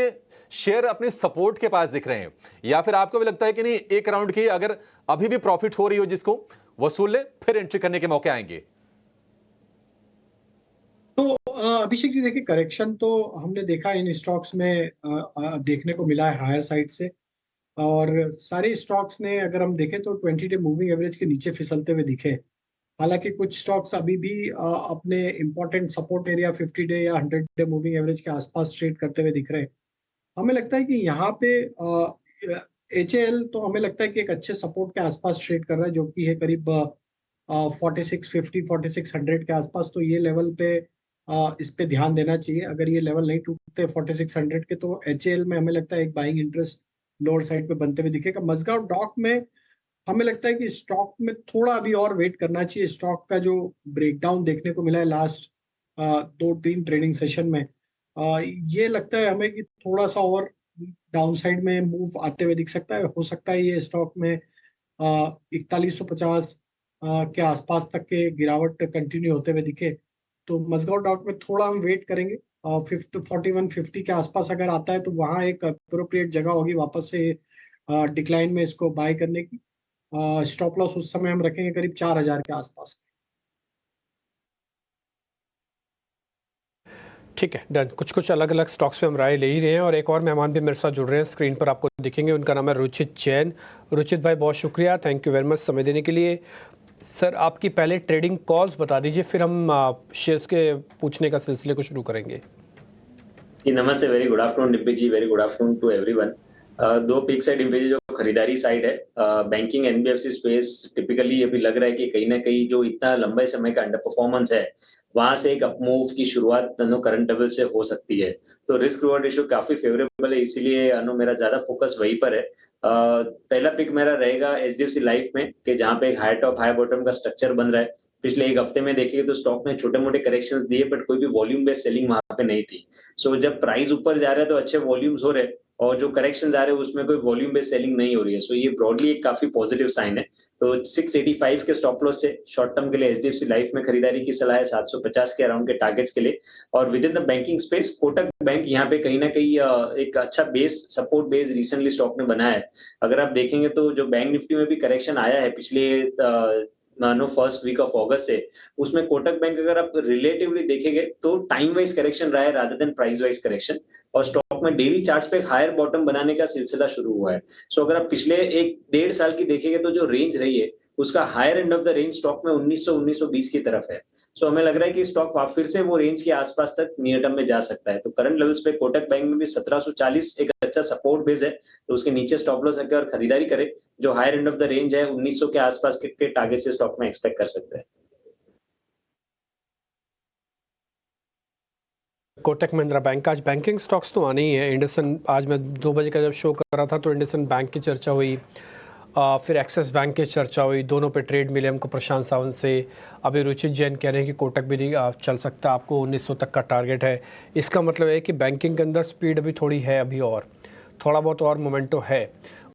शेयर अपने सपोर्ट के पास दिख रहे हैं, या फिर आपको भी लगता है कि नहीं एक राउंड की अगर अभी भी प्रॉफिट हो रही हो जिसको वसूल ले फिर एंट्री करने के मौके आएंगे। तो अभिषेक जी देखिए, करेक्शन तो हमने देखा इन स्टॉक्स में देखने को मिला है हायर साइड से, और सारे स्टॉक्स ने अगर हम देखें तो 20 डे मूविंग एवरेज के नीचे फिसलते हुए दिखे। हालांकि कुछ स्टॉक्स अभी भी अपने इंपॉर्टेंट सपोर्ट एरिया 50 डे या 100 डे मूविंग एवरेज के आसपास ट्रेड करते हुए दिख रहे हैं। हमें लगता है कि यहाँ पे HAL तो हमें लगता है कि एक अच्छे सपोर्ट के आसपास ट्रेड कर रहा है, जो कि है करीब 4650 4600 के आसपास। तो ये लेवल पे इस पे ध्यान देना चाहिए। अगर ये लेवल नहीं टूटते 4600 के तो HAL में हमें लगता है एक बाइंग इंटरेस्ट लोअर साइड पे बनते हुए दिखेगा। मझगांव डॉक में हमें लगता है कि स्टॉक में थोड़ा अभी और वेट करना चाहिए। स्टॉक का जो ब्रेकडाउन देखने को मिला है लास्ट 2-3 ट्रेडिंग सेशन में, ये लगता है हमें कि थोड़ा सा और डाउन साइड में मूव आते हुए दिख सकता है। हो सकता है ये स्टॉक में 4150 के आसपास तक के गिरावट कंटिन्यू होते हुए दिखे। तो मझगांव डॉक में थोड़ा हम वेट करेंगे। 4150 के आसपास अगर आता है तो वहाँ एक अप्रोप्रिएट जगह होगी वापस से डिक्लाइन में इसको बाय करने की। स्टॉप लॉस उस समय हम रखेंगे करीब 4000 के आसपास। ठीक है, डन। कुछ कुछ अलग अलग स्टॉक्स पे हम राय ले ही रहे हैं, और एक और मेहमान भी मेरे साथ जुड़ रहे हैं, स्क्रीन पर आपको दिखेंगे। उनका नाम है रुचित जैन। रुचित भाई बहुत शुक्रिया, थैंक यू वेरी मच समय देने के लिए। सर आपकी पहले ट्रेडिंग कॉल्स बता दीजिए, फिर हम शेयर्स के पूछने का सिलसिले को शुरू करेंगे। जी नमस्ते, very good afternoon Dimpy ji, very good afternoon to everyone. दो पिक साइड डिम्पी जी, जो खरीदारी साइड है बैंकिंग NBFC स्पेस टिपिकली अभी लग रहा है कि कहीं ना कहीं जो इतना लंबे समय का अंडर परफॉर्मेंस है वहां से एक अपमूव की शुरुआत करंट लेवल से हो सकती है। तो रिस्क रिवॉर्ड रेशियो काफी फेवरेबल है, इसीलिए मेरा ज्यादा फोकस वहीं पर है। पहला पिक मेरा रहेगा HDFC लाइफ में, कि जहां पे एक हाई टॉप हाई बॉटम का स्ट्रक्चर बन रहा है। पिछले एक हफ्ते में देखिए तो स्टॉक ने छोटे मोटे करेक्शंस दिए, बट कोई भी वॉल्यूम बेस्ड सेलिंग वहां पे नहीं थी। सो जब प्राइस ऊपर जा रहा है तो अच्छे वॉल्यूम्स हो रहे हैं, और जो करेक्शन आ रहे हैं उसमें कोई वॉल्यूम बेस्ड सेलिंग नहीं हो रही है। सो ये ब्रॉडली एक काफी पॉजिटिव साइन है। तो 685 के स्टॉप लॉस से शॉर्ट टर्म के लिए HDFC लाइफ में खरीदारी की सलाह है, 750 के अराउंड के टारगेट्स के लिए। और with in the banking space Kotak bank यहाँ पे कहीं ना कहीं एक अच्छा base support base recently stock ने बनाया है। अगर आप देखेंगे तो जो बैंक निफ्टी में भी करेक्शन आया है पिछले मानो फर्स्ट वीक ऑफ अगस्त से, उसमें कोटक बैंक अगर आप रिलेटिवली देखेंगे तो टाइम वाइज करेक्शन रहा है rather than price wise correction, और स्टॉक में डेली चार्ट्स पे हायर बॉटम बनाने का सिलसिला शुरू हुआ है। सो अगर आप पिछले 1-1.5 साल की देखेंगे तो जो रेंज रही है उसका higher end of the range stock में 1900-1920 की तरफ है। सो हमें लग रहा है कि स्टॉक फिर से वो रेंज के आसपास तक नियर टर्म में जा सकता है। तो करंट लेवल्स पे कोटक बैंक में भी 1740 एक अच्छा सपोर्ट बेस है, तो उसके नीचे स्टॉप लॉस रखे और खरीदारी करे। जो higher end of the range है 1900 के आसपास के टारगेट से स्टॉक में एक्सपेक्ट कर सकते हैं। कोटक महिंद्रा बैंक। आज बैंकिंग स्टॉक्स तो आने ही है। इंडसइंड, आज मैं 2 बजे का जब शो कर रहा था तो इंडसइंड बैंक की चर्चा हुई, फिर एक्सिस बैंक की चर्चा हुई, दोनों पे ट्रेड मिले हमको प्रशांत सावंत से। अभी रुचित जैन कह रहे हैं कि कोटक भी नहीं चल सकता, आपको 1900 तक का टारगेट है। इसका मतलब है कि बैंकिंग के अंदर स्पीड अभी थोड़ी है, अभी और थोड़ा बहुत और मोमेंटो है।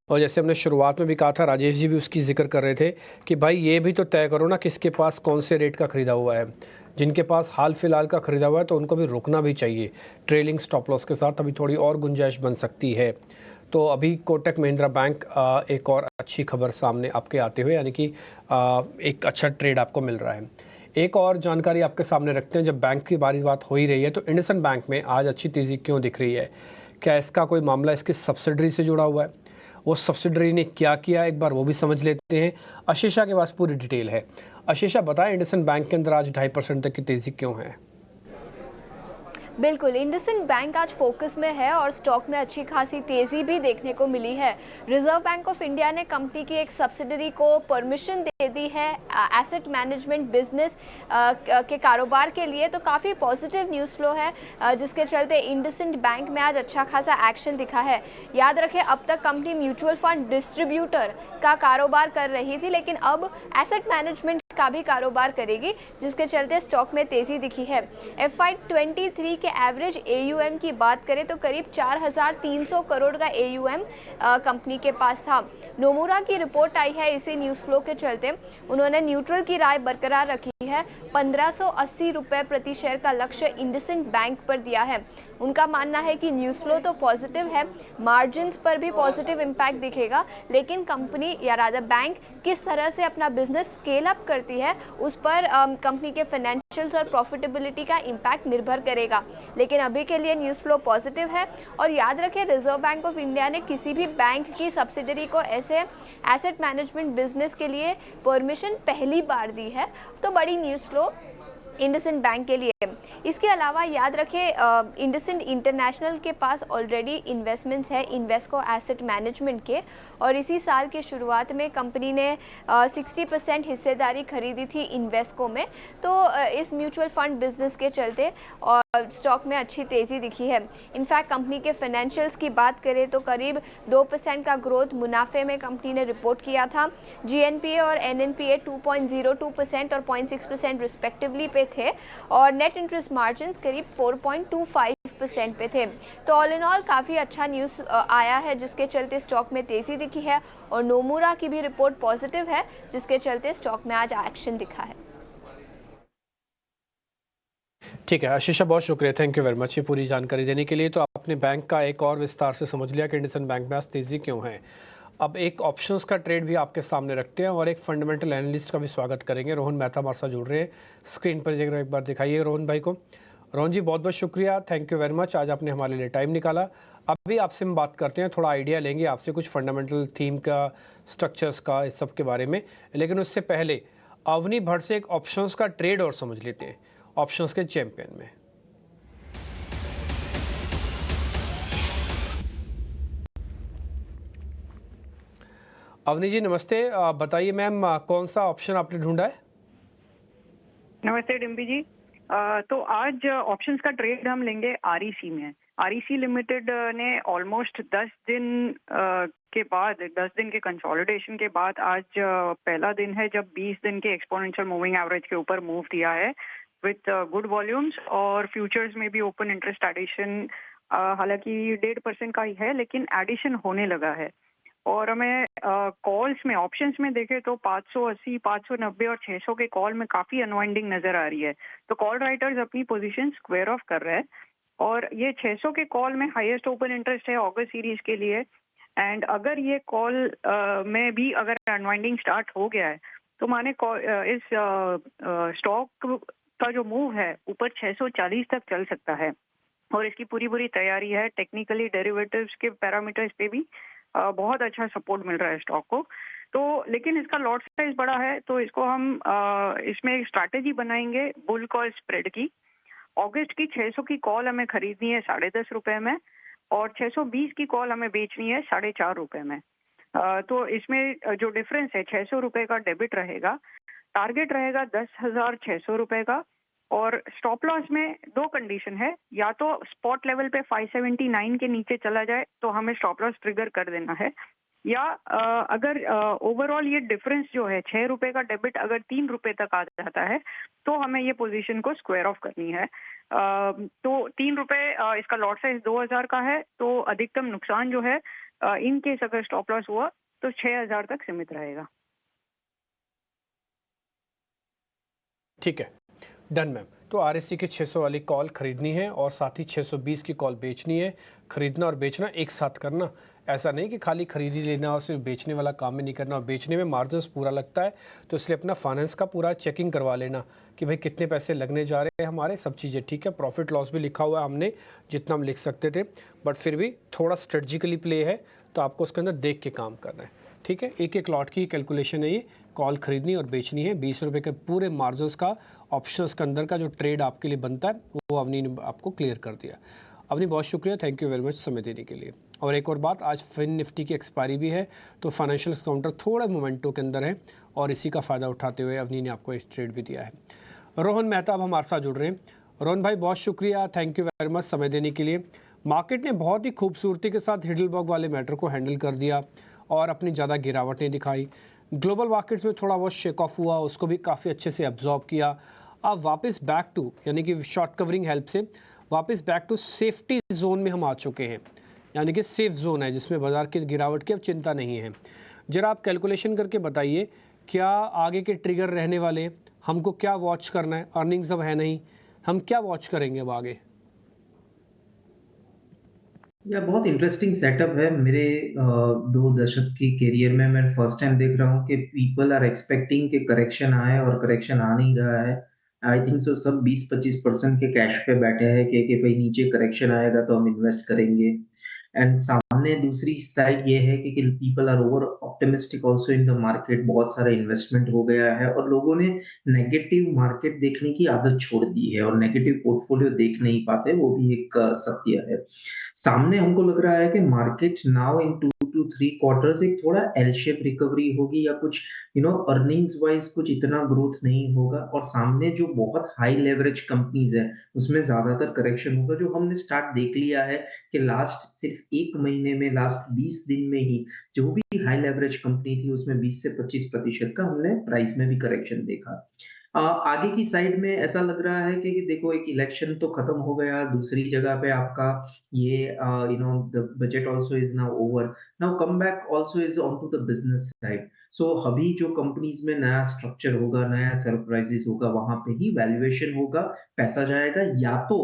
और जैसे हमने शुरुआत में भी कहा था, राजेश जी भी उसकी जिक्र कर रहे थे कि भाई ये भी तो तय करो ना किसके पास कौन से रेट का ख़रीदा हुआ है। जिनके पास हाल फिलहाल का ख़रीदा हुआ है तो उनको भी रुकना भी चाहिए ट्रेलिंग स्टॉप लॉस के साथ, अभी थोड़ी और गुंजाइश बन सकती है। तो अभी कोटक महिंद्रा बैंक एक और अच्छी खबर सामने आपके आते हुए, यानी कि एक अच्छा ट्रेड आपको मिल रहा है। एक और जानकारी आपके सामने रखते हैं, जब बैंक की बात हो ही रही है तो इंडसइंड बैंक में आज अच्छी तेज़ी क्यों दिख रही है? क्या इसका कोई मामला इसकी सब्सिडरी से जुड़ा हुआ है? वो सब्सिडरी ने क्या किया, एक बार वो भी समझ लेते हैं। आशीषा के पास पूरी डिटेल है। आशीषा बताएं, इंडसइंड बैंक के अंदर आज 2.5% तक की तेज़ी क्यों है? बिल्कुल, इंडसइंड बैंक आज फोकस में है और स्टॉक में अच्छी खासी तेज़ी भी देखने को मिली है। रिजर्व बैंक ऑफ इंडिया ने कंपनी की एक सब्सिडरी को परमिशन दे दी है एसेट मैनेजमेंट बिजनेस के कारोबार के लिए, तो काफ़ी पॉजिटिव न्यूज़ फ्लो है, जिसके चलते इंडसइंड बैंक में आज अच्छा खासा एक्शन दिखा है। याद रखें, अब तक कंपनी म्यूचुअल फंड डिस्ट्रीब्यूटर का कारोबार कर रही थी, लेकिन अब एसेट मैनेजमेंट का भी कारोबार करेगी, जिसके चलते स्टॉक में तेज़ी दिखी है। FY23 के एवरेज AUM की बात करें तो करीब 4300 करोड़ का AUM कंपनी के पास था। नोमुरा की रिपोर्ट आई है, इसी न्यूज़ फ्लो के चलते उन्होंने न्यूट्रल की राय बरकरार रखी है। 1580 रुपये प्रति शेयर का लक्ष्य इंडसइंड बैंक पर दिया है। उनका मानना है कि न्यूज़ फ्लो तो पॉजिटिव है, मार्जिन्स पर भी पॉजिटिव इम्पैक्ट दिखेगा, लेकिन कंपनी या रादर बैंक किस तरह से अपना बिजनेस स्केल अप करती है उस पर कंपनी के फाइनेंशियल्स और प्रॉफिटेबिलिटी का इम्पैक्ट निर्भर करेगा। लेकिन अभी के लिए न्यूज़ फ्लो पॉजिटिव है। और याद रखें, रिजर्व बैंक ऑफ इंडिया ने किसी भी बैंक की सब्सिडरी को ऐसे एसेट मैनेजमेंट बिजनेस के लिए परमिशन पहली बार दी है, तो बड़ी न्यूज़ फ्लो इंडसइंड बैंक के लिए। इसके अलावा याद रखें, इंडसइंड इंटरनेशनल के पास ऑलरेडी इन्वेस्टमेंट्स है इन्वेस्को एसेट मैनेजमेंट के, और इसी साल की शुरुआत में कंपनी ने 60% हिस्सेदारी खरीदी थी इन्वेस्को में। तो इस म्यूचुअल फंड बिजनेस के चलते और स्टॉक में अच्छी तेज़ी दिखी है। इनफैक्ट कंपनी के फाइनेंशियल्स की बात करें तो करीब 2% का ग्रोथ मुनाफे में कंपनी ने रिपोर्ट किया था। GNPA और NNPA 2.02% और 0.6% रिस्पेक्टिवली पे थे, और नेट इंटरेस्ट मार्जिन करीब 4.25% पे थे। तो ऑल इन ऑल काफ़ी अच्छा न्यूज़ आया है, जिसके चलते स्टॉक में तेज़ी दिखी है, और नोमुरा की भी रिपोर्ट पॉजिटिव है, जिसके चलते स्टॉक में आज एक्शन दिखा है। ठीक है आशीषा, बहुत शुक्रिया, थैंक यू वेरी मच ये पूरी जानकारी देने के लिए। तो आपने बैंक का एक और विस्तार से समझ लिया कि इंडसइंड बैंक में आज तेज़ी क्यों है। अब एक ऑप्शंस का ट्रेड भी आपके सामने रखते हैं और एक फंडामेंटल एनालिस्ट का भी स्वागत करेंगे। रोहन मेहता हमारे साथ जुड़ रहे हैं, स्क्रीन पर जगह एक बार दिखाइए रोहन भाई को। रोहन जी, बहुत बहुत शुक्रिया, थैंक यू वेरी मच, आज आपने हमारे लिए टाइम निकाला। अभी आपसे हम बात करते हैं, थोड़ा आइडिया लेंगे आपसे कुछ फंडामेंटल थीम का, स्ट्रक्चर्स का, इस सब के बारे में। लेकिन उससे पहले अवनी भट्ट से एक ऑप्शंस का ट्रेड और समझ लेते हैं, ऑप्शंस के चैंपियन में। अवनी जी नमस्ते, बताइए मैम, कौन सा ऑप्शन आपने ढूंढा है? नमस्ते डिम्पी जी। तो आज ऑप्शंस का ट्रेड हम लेंगे REC में। REC लिमिटेड ने ऑलमोस्ट 10 दिन के बाद, 10 दिन के कंसोलिडेशन के बाद आज पहला दिन है जब 20 दिन के एक्सपोनेंशियल मूविंग एवरेज के ऊपर मूव दिया है विथ गुड वॉल्यूम्स, और फ्यूचर्स में भी ओपन इंटरेस्ट एडिशन हालांकि 1.5% का ही है, लेकिन एडिशन होने लगा है। और हमें कॉल्स में, ऑप्शंस में देखें तो 580, 590 और 600 के कॉल में काफ़ी अनवाइंडिंग नज़र आ रही है। तो कॉल राइटर्स अपनी पोजीशन स्क्वायर ऑफ कर रहे हैं, और ये 600 के कॉल में हाईएस्ट ओपन इंटरेस्ट है अगस्त सीरीज के लिए। एंड अगर ये कॉल में भी अगर अनवाइंडिंग स्टार्ट हो गया है तो माने इस स्टॉक का जो मूव है ऊपर 640 तक चल सकता है, और इसकी पूरी तैयारी है। टेक्निकली डेरिवेटिव्स के पैरामीटर्स पे भी बहुत अच्छा सपोर्ट मिल रहा है स्टॉक को। तो लेकिन इसका लॉट साइज बड़ा है, तो इसको हम इसमें एक स्ट्रैटेजी बनाएंगे बुल कॉल स्प्रेड की। अगस्त की 600 की कॉल हमें खरीदनी है 10.5 रुपए में, और 620 की कॉल हमें बेचनी है 4.5 रुपए में। तो इसमें जो डिफरेंस है 600 रुपए का डेबिट रहेगा, टारगेट रहेगा 10,600 रुपए का, और स्टॉप लॉस में दो कंडीशन है, या तो स्पॉट लेवल पे 579 के नीचे चला जाए तो हमें स्टॉप लॉस ट्रिगर कर देना है, या अगर ओवरऑल ये डिफरेंस जो है 6 रुपए का डेबिट अगर 3 रुपए तक आ जाता है तो हमें ये पोजीशन को स्क्वायर ऑफ करनी है। तो 3 रुपए इसका लॉट साइज 2000 का है, तो अधिकतम नुकसान जो है इन केस अगर स्टॉप लॉस हुआ तो 6000 तक सीमित रहेगा। ठीक है, डन मैम। तो आरएससी के 600 वाली कॉल खरीदनी है और साथ ही 620 की कॉल बेचनी है। खरीदना और बेचना एक साथ करना, ऐसा नहीं कि खाली खरीद ही लेना और सिर्फ बेचने वाला काम ही नहीं करना। और बेचने में मार्जिन पूरा लगता है, तो इसलिए अपना फाइनेंस का पूरा चेकिंग करवा लेना कि भाई कितने पैसे लगने जा रहे हैं हमारे, सब चीज़ें ठीक है। प्रॉफिट लॉस भी लिखा हुआ है हमने जितना हम लिख सकते थे, बट फिर भी थोड़ा स्ट्रेटजिकली प्ले है, तो आपको उसके अंदर देख के काम करना है। ठीक है, एक एक लॉट की कैलकुलेशन है ये। कॉल खरीदनी और बेचनी है, 20 रुपये के पूरे मार्जिन का ऑप्शंस के अंदर का जो ट्रेड आपके लिए बनता है वो अवनी ने आपको क्लियर कर दिया। अवनी बहुत शुक्रिया, थैंक यू वेरी मच समय देने के लिए। और एक और बात, आज फिन निफ्टी की एक्सपायरी भी है, तो फाइनेंशियल काउंटर थोड़ा मोमेंटो के अंदर है और इसी का फ़ायदा उठाते हुए अवनी ने आपको एक ट्रेड भी दिया है। रोहन मेहता अब हमारे साथ जुड़ रहे हैं। रोहन भाई बहुत शुक्रिया, थैंक यू वेरी मच समय देने के लिए। मार्केट ने बहुत ही खूबसूरती के साथ हिडलबर्ग वाले मैटर को हैंडल कर दिया और अपनी ज़्यादा गिरावट नहीं दिखाई। ग्लोबल मार्केट्स में थोड़ा बहुत शेक ऑफ हुआ, उसको भी काफ़ी अच्छे से एब्जॉर्ब किया। अब वापस बैक टू, यानी कि शॉर्ट कवरिंग हेल्प से वापस बैक टू सेफ्टी जोन में हम आ चुके हैं, यानी कि सेफ जोन है जिसमें बाजार की गिरावट की अब चिंता नहीं है। जरा आप कैलकुलेशन करके बताइए क्या आगे के ट्रिगर रहने वाले, हमको क्या वॉच करना है। अर्निंग्स अब है नहीं, हम क्या वॉच करेंगे अब आगे। यह बहुत इंटरेस्टिंग सेटअप है। मेरे 2 दशक की करियर में मैं फर्स्ट टाइम देख रहा हूँ कि पीपल आर एक्सपेक्टिंग कि करेक्शन आए और करेक्शन आ नहीं रहा है। आई थिंक सो सब 20-25% के कैश पे बैठे हैं कि भाई नीचे करेक्शन आएगा तो हम इन्वेस्ट करेंगे। एंड सामने दूसरी साइड ये है कि people are over optimistic also in the market. बहुत सारा इन्वेस्टमेंट हो गया है और लोगों ने नेगेटिव मार्केट देखने की आदत छोड़ दी है और नेगेटिव पोर्टफोलियो देख नहीं पाते, वो भी एक सत्य है। सामने हमको लग रहा है कि market now in 2 to 3 quarters एक थोड़ा एल शेप रिकवरी होगी या कुछ अर्निंग्स वाइज कुछ इतना ग्रोथ नहीं होगा और सामने जो बहुत हाई लेवरेज कंपनीज है उसमें ज्यादातर करेक्शन होगा। जो हमने स्टार्ट देख लिया है कि लास्ट सिर्फ 1 महीने में, लास्ट 20 दिन में ही जो भी हाई लेवरेज कंपनी थी उसमें 20 से 25% का हमने प्राइस में भी करेक्शन देखा। आगे की साइड में ऐसा लग रहा है कि देखो एक इलेक्शन तो खत्म हो गया, दूसरी जगह पे आपका ये the budget also is now over, now come back also is on to the business side. So अभी जो कंपनीज में नया स्ट्रक्चर होगा, नया सरप्राइजेस होगा, वहां पे ही वैल्यूएशन होगा, पैसा जाएगा। या तो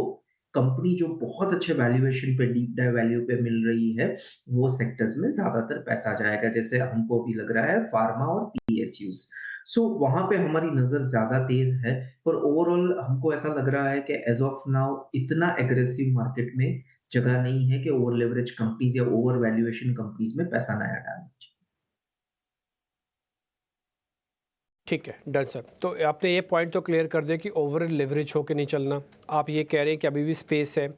कंपनी जो बहुत अच्छे वैल्यूएशन पे, डीप डाइव वैल्यू पे मिल रही है, वो सेक्टर्स में ज्यादातर पैसा जाएगा, जैसे हमको भी लग रहा है फार्मा और पीएसयूज। सो वहां पे हमारी नजर ज्यादा तेज है। पर ओवरऑल हमको ऐसा लग रहा है कि एज ऑफ नाउ इतना एग्रेसिव मार्केट में जगह नहीं है कि ओवर लेवरेज कंपनीज या ओवर वैल्यूएशन कंपनीज में पैसा नया डालना चाहिए। ठीक है, डन सर। तो आपने ये पॉइंट तो क्लियर कर दिया कि ओवर लेवरेज होकर नहीं चलना। आप ये कह रहे हैं कि अभी भी स्पेस है।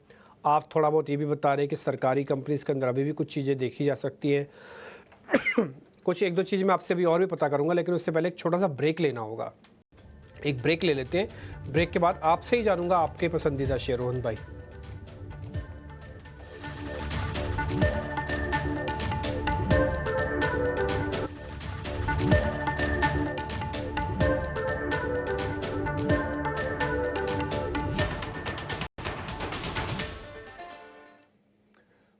आप थोड़ा बहुत ये भी बता रहे हैं कि सरकारी कंपनीज के अंदर अभी भी कुछ चीज़ें देखी जा सकती हैं। कुछ 1-2 चीज़ मैं आपसे अभी और भी पता करूंगा, लेकिन उससे पहले एक छोटा सा ब्रेक लेना होगा। एक ब्रेक ले लेते हैं, ब्रेक के बाद आपसे ही जानूंगा आपके पसंदीदा शेयर। रोहन भाई,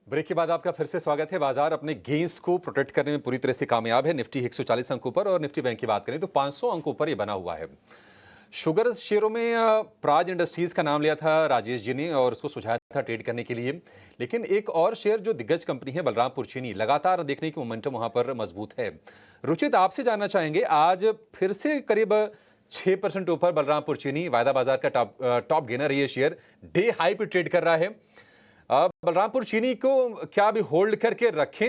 ब्रेक के बाद आपका फिर से स्वागत है। बाजार अपने गेंस को प्रोटेक्ट करने में पूरी तरह से कामयाब है। निफ्टी 140 अंकों पर और निफ्टी बैंक की बात करें तो 500 अंकों पर ये बना हुआ है। शुगर शेयरों में प्राज इंडस्ट्रीज का नाम लिया था राजेश जी ने और उसको सुझाया था ट्रेड करने के लिए, लेकिन एक और शेयर जो दिग्गज कंपनी है बलरामपुर चीनी, लगातार देखने की मोमेंटम वहां पर मजबूत है। रुचित, आपसे जानना चाहेंगे, आज फिर से करीब 6% ऊपर बलरामपुर चीनी, वायदा बाजार का टॉप गेनर है। ये शेयर डे हाई पे ट्रेड कर रहा है। बलरामपुर चीनी को क्या अभी होल्ड करके रखें,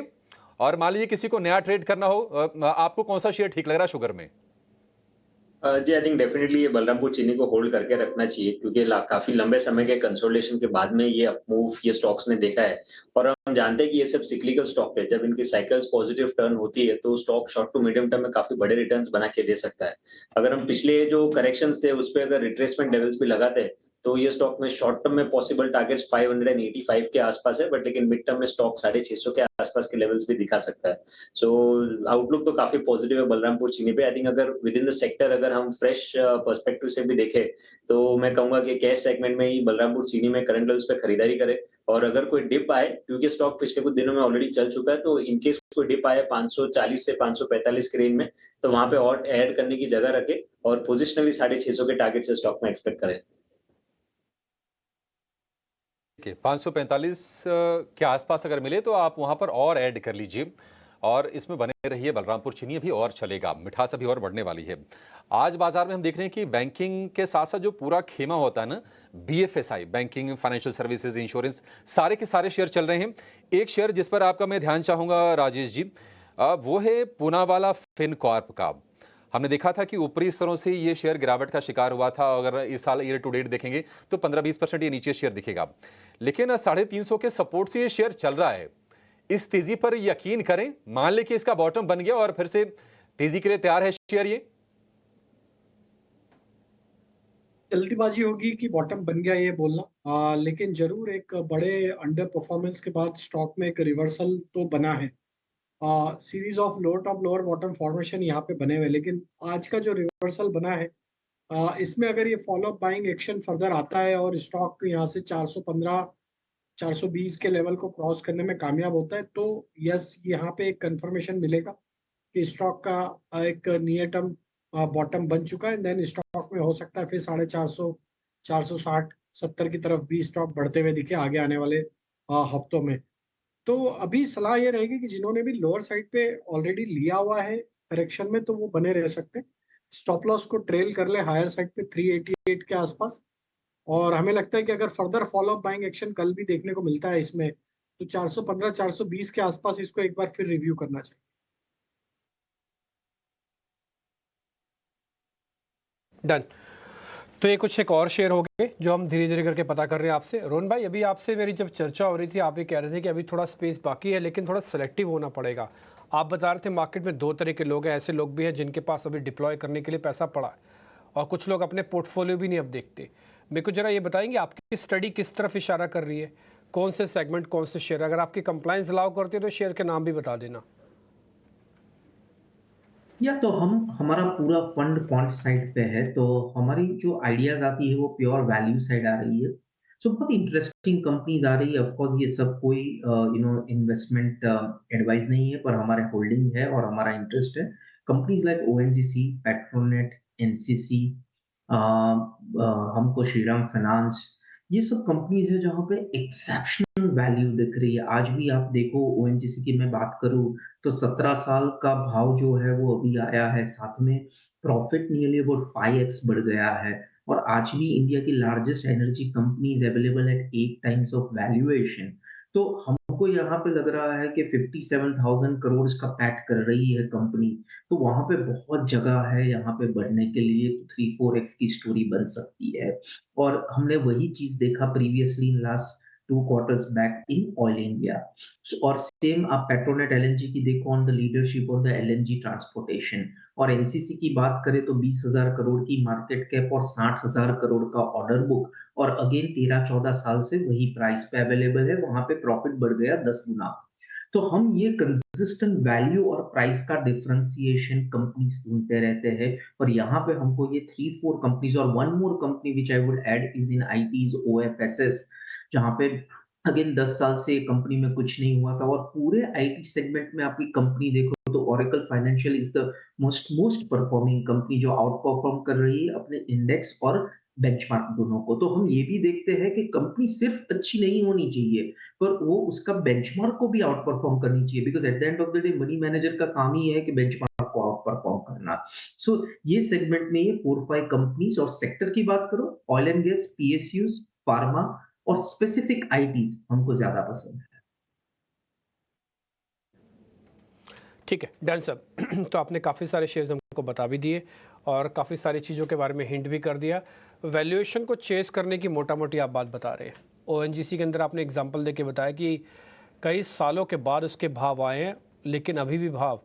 और मान लीजिए किसी को नया ट्रेड करना हो, आपको कौन सा शेयर ठीक लग रहा है शुगर में? जी, आई थिंक डेफिनेटली ये बलरामपुर चीनी को होल्ड करके रखना चाहिए क्योंकि काफी लंबे समय के कंसोलिडेशन के बाद में ये अप मूव ये स्टॉक्स ने देखा है। और हम जानते हैं कि ये सब सिक्लिकल स्टॉक है। जब इनकी साइकिल्स पॉजिटिव टर्न होती है तो stock short to medium term में काफी बड़े रिटर्न्स बना के दे सकता है। अगर हम पिछले जो करेक्शंस थे उस पे अगर रिट्रेसमेंट लेवल्स भी लगाते हैं तो ये स्टॉक में शॉर्ट टर्म में पॉसिबल टारगेट्स 585 के आसपास है, बट लेकिन मिड टर्म में स्टॉक 650 के आसपास के लेवल्स भी दिखा सकता है। सो आउटलुक तो काफी पॉजिटिव है बलरामपुर चीनी पे। आई थिंक अगर विद इन द सेक्टर अगर हम फ्रेश पर्सपेक्टिव से भी देखें तो मैं कहूंगा कि कैश सेगमेंट में ही बलरामपुर चीनी में करंट लेवल्स पे खरीदारी करे। और अगर कोई डिप आए, क्योंकि स्टॉक पिछले कुछ दिनों में ऑलरेडी चल चुका है, तो इनकेस कोई डिप आए 540 से 545 के रेंज में, तो वहां पे और ऐड करने की जगह रखे और पोजिशनली 650 के टारगेट से स्टॉक में एक्सपेक्ट करें। देखिए 545 के आसपास अगर मिले तो आप वहां पर और ऐड कर लीजिए और इसमें बने रहिए। बलरामपुर चीनी अभी और चलेगा, मिठास अभी और बढ़ने वाली है। आज बाजार में हम देख रहे हैं कि बैंकिंग के साथ साथ जो पूरा खेमा होता है ना, BFSI, banking, financial services, insurance, सारे के सारे शेयर चल रहे हैं। एक शेयर जिस पर आपका मैं ध्यान चाहूंगा राजेश जी, वो है पूनावाला फिनकॉर्प का। हमने देखा था कि ऊपरी स्तरों से ये शेयर गिरावट का शिकार हुआ था। अगर इस साल ईयर टू डेट देखेंगे तो 15-20% ये नीचे शेयर दिखेगा, लेकिन 350 के सपोर्ट से ये शेयर चल रहा है। इस तेजी पर यकीन करें, मान लें कि इसका बॉटम बन गया और फिर से तेजी के लिए तैयार है शेयर। ये जल्दीबाजी होगी कि बॉटम बन गया ये बोलना, लेकिन जरूर एक बड़े अंडर परफॉर्मेंस के बाद स्टॉक में एक रिवर्सल तो बना है। Series of lower top lower bottom formation यहाँ पे बने हुए, लेकिन आज का जो रिवर्सल बना है इसमें अगर ये follow up buying action further आता है और स्टॉक यहाँ से 415 420 के लेवल को क्रॉस करने में कामयाब होता है, तो यस, यहाँ पे एक कंफर्मेशन मिलेगा कि स्टॉक का एक नियर टर्म बॉटम बन चुका है। देन स्टॉक में हो सकता है फिर 450 460 70 की तरफ भी स्टॉक बढ़ते हुए दिखे आगे आने वाले हफ्तों में। तो अभी सलाह ये रहेगी कि जिन्होंने भी लोअर साइड पे ऑलरेडी लिया हुआ है करेक्शन में, तो वो बने रह सकते हैं। स्टॉप लॉस को ट्रेल कर ले हायर साइड पे 388 के आसपास। और हमें लगता है कि अगर further follow up buying action कल भी देखने को मिलता है इसमें, तो 415 420 के आसपास इसको एक बार फिर रिव्यू करना चाहिए। डन। तो ये कुछ एक और शेयर हो गए जो हम धीरे धीरे करके पता कर रहे हैं आपसे। रोहन भाई, अभी आपसे मेरी जब चर्चा हो रही थी, आप ये कह रहे थे कि अभी थोड़ा स्पेस बाकी है लेकिन थोड़ा सेलेक्टिव होना पड़ेगा। आप बता रहे थे मार्केट में दो तरह के लोग हैं, ऐसे लोग भी हैं जिनके पास अभी डिप्लॉय करने के लिए पैसा पड़ा है और कुछ लोग अपने पोर्टफोलियो भी नहीं अब देखते। मेरे को जरा ये बताएंगे आपकी स्टडी किस तरफ इशारा कर रही है, कौन से सेगमेंट, कौन से शेयर? अगर आपकी कंप्लाइंस अलाउ करती है तो शेयर के नाम भी बता देना। या तो हमारा पूरा फंड क्वांट साइड पे है, तो हमारी जो आइडियाज आती है वो प्योर वैल्यू साइड आ रही है। सो बहुत इंटरेस्टिंग कंपनीज आ रही है। ऑफ कोर्स ये सब कोई इन्वेस्टमेंट एडवाइस नहीं है, पर हमारे होल्डिंग है और हमारा इंटरेस्ट है। Companies like ONGC, Petronet, NCC, हमको श्रीराम फाइनेंस, ये सब कंपनीज है जहाँ पे एक्सेप्शनल वैल्यू दिख रही है। आज भी आप देखो, ओएनजीसी की मैं बात करूँ तो 17 साल का भाव जो है वो अभी आया है, साथ में प्रॉफिट नियरली अबाउट 5x बढ़ गया है। और आज भी इंडिया की largest energy company is available at 8 times of valuation. तो हमको यहाँ पे लग रहा है कि 57,000 करोड़ का पैट कर रही है कंपनी, तो वहां पे बहुत जगह है यहाँ पे बढ़ने के लिए। 3-4x की स्टोरी बन सकती है। और हमने वही चीज देखा previously in last 2 quarters back in oil India. और सेम आप पेट्रोनेट एलएनजी की देखो, on the leadership on the LNG transportation. और एनसीसी की बात करें तो 20,000 करोड़ की मार्केट कैप और 60,000 करोड़ का ऑर्डर बुक, और अगेन 13-14 साल से वही प्राइस पे अवेलेबल है। वहां पे प्रॉफिट बढ़ गया 10 गुना। तो हम ये कंसिस्टेंट वैल्यू और प्राइस का डिफरेंशिएशन कंपनीज ढूंढते रहते हैं। और यहाँ पे हमको ये 3-4 कंपनीज, और one more company which I would add is in ITs OFSS, जहाँ पे अगेन 10 साल से कंपनी में कुछ नहीं हुआ था। और पूरे आईटी सेगमेंट में आपकी कंपनी देखो तो Oracle financial is the most performing company, जो आउट परफॉर्म कर रही है अपने इंडेक्स और बेंचमार्क दोनों को। तो हम ये भी देखते हैं कि कंपनी सिर्फ अच्छी नहीं होनी चाहिए, पर वो उसका बेंचमार्क को भी आउट परफॉर्म करनी चाहिए, because at the end of the day money manager का काम ही है कि बेंचमार्क को आउट परफॉर्म करना। सो ये सेगमेंट में ये 4-5 कंपनीज। और सेक्टर की बात करो, oil and gas, PSUs, pharma और स्पेसिफिक आईटीज हमको ज्यादा पसंद है। ठीक है, डन सर। तो आपने काफ़ी सारे शेयर्स हमको आपको बता भी दिए और काफ़ी सारी चीज़ों के बारे में हिंट भी कर दिया। वैल्यूएशन को चेस करने की मोटा मोटी आप बात बता रहे हैं। ONGC के अंदर आपने एग्जांपल देके बताया कि कई सालों के बाद उसके भाव आए हैं, लेकिन अभी भी भाव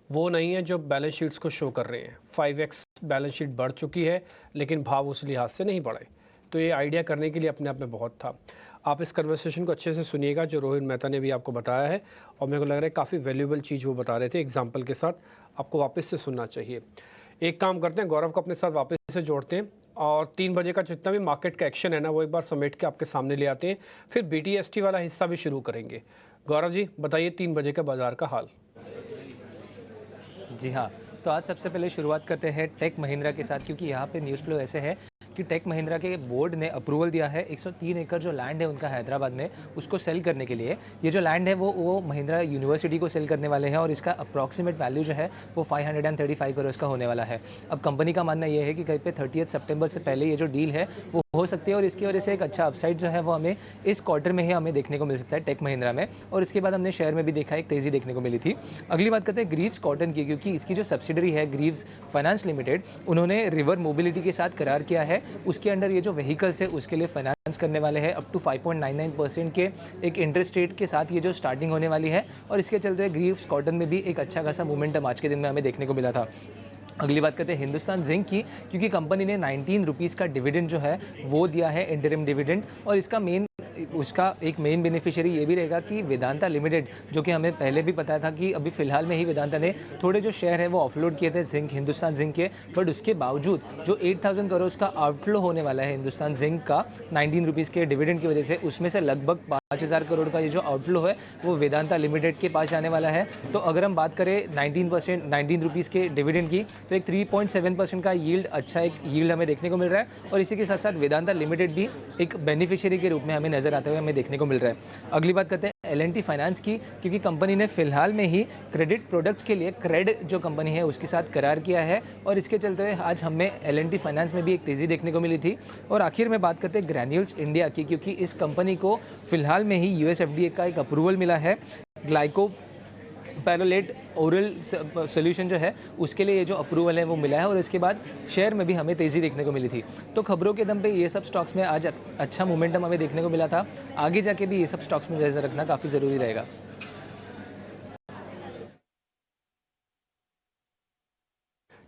वो नहीं है जो बैलेंस शीट्स को शो कर रहे हैं। 5x बैलेंस शीट बढ़ चुकी है, लेकिन भाव उस लिहाज से नहीं बढ़े। तो ये आइडिया करने के लिए अपने आप में बहुत था। आप इस कन्वर्सेशन को अच्छे से सुनिएगा जो रोहित मेहता ने भी आपको बताया है, और मेरे को लग रहा है काफ़ी वैल्यूएबल चीज़ वो बता रहे थे एग्जाम्पल के साथ, आपको वापस से सुनना चाहिए। एक काम करते हैं, गौरव को अपने साथ वापस से जोड़ते हैं और 3 बजे का जितना भी मार्केट का एक्शन है ना, वो एक बार समेट के आपके सामने ले आते हैं, फिर BTST वाला हिस्सा भी शुरू करेंगे। गौरव जी बताइए 3 बजे का बाजार का हाल। जी हाँ, तो आज सबसे पहले शुरुआत करते हैं टेक महिंद्रा के साथ, क्योंकि यहाँ पे न्यूज़ फ्लो ऐसे है कि टेक महिंद्रा के बोर्ड ने अप्रूवल दिया है 103 एकड़ जो लैंड है उनका हैदराबाद में, उसको सेल करने के लिए। ये जो लैंड है वो महिंद्रा यूनिवर्सिटी को सेल करने वाले हैं और इसका अप्रॉक्सीमेट वैल्यू जो है वो 535 करोड़ का होने वाला है। अब कंपनी का मानना ये है कि कहीं पे 30 सितंबर से पहले ये जो डील है वो हो सकती है और इसकी वजह से एक अच्छा अपसाइड जो है वो हमें इस क्वार्टर में ही हमें देखने को मिल सकता है टेक महिंद्रा में। और इसके बाद हमने शेयर में भी देखा एक तेज़ी देखने को मिली थी। अगली बात करते हैं ग्रीव्स कॉटन की, क्योंकि इसकी जो सब्सिडरी है ग्रीव्स फाइनेंस लिमिटेड, उन्होंने रिवर मोबिलिटी के साथ करार किया है। उसके अंडर ये जो व्हीकल्स है उसके लिए फाइनेंस करने वाले हैं अप टू 5.99% के एक इंटरेस्ट रेट के साथ ये जो स्टार्टिंग होने वाली है, और इसके चलते ग्रीव्स कॉटन में भी एक अच्छा खासा मोमेंटम आज के दिन में हमें देखने को मिला था। अगली बात करते हैं हिंदुस्तान जिंक की, क्योंकि कंपनी ने 19 रुपीज़ का डिविडेंड जो है वो दिया है इंटरिम डिविडेंड, और इसका उसका एक मेन बेनिफिशियरी ये भी रहेगा कि वेदांता लिमिटेड, जो कि हमें पहले भी पता था कि अभी फ़िलहाल में ही वेदांता ने थोड़े जो शेयर है वो ऑफलोड किए थे जिंक हिंदुस्तान जिंक के, बट उसके बावजूद जो 8,000 करोड़ का आउटफ्लो होने वाला है हिंदुस्तान जिंक का 19 रुपीज़ के डिविडेंड की वजह से, उसमें से लगभग 5,000 करोड़ का ये जो आउटफ्लो है वो वेदांता लिमिटेड के पास जाने वाला है। तो अगर हम बात करें 19 रुपीज़ के डिविडेंड की, तो एक 3.7% का यील्ड, अच्छा एक यील्ड हमें देखने को मिल रहा है, और इसी के साथ साथ वेदांता लिमिटेड भी एक बेनिफिशियरी के रूप में हमें नजर आते हुए हमें देखने को मिल रहा है। अगली बात करते हैं L&T फाइनेंस की, क्योंकि कंपनी ने फिलहाल में ही क्रेडिट प्रोडक्ट्स के लिए क्रेड जो कंपनी है उसके साथ करार किया है, और इसके चलते हुए आज हमें L&T फाइनेंस में भी एक तेज़ी देखने को मिली थी। और आखिर में बात करते हैं ग्रैन्यूल्स इंडिया की, क्योंकि इस कंपनी को फिलहाल में ही US FDA का एक अप्रूवल मिला है ग्लाइको पैरोलेट ओरल सोल्यूशन जो है उसके लिए ये जो अप्रूवल है वो मिला है, और इसके बाद शेयर में भी हमें तेज़ी देखने को मिली थी। तो खबरों के दम पे ये सब स्टॉक्स में आज अच्छा मोमेंटम हमें देखने को मिला था। आगे जाके भी ये सब स्टॉक्स में नजर रखना काफ़ी ज़रूरी रहेगा।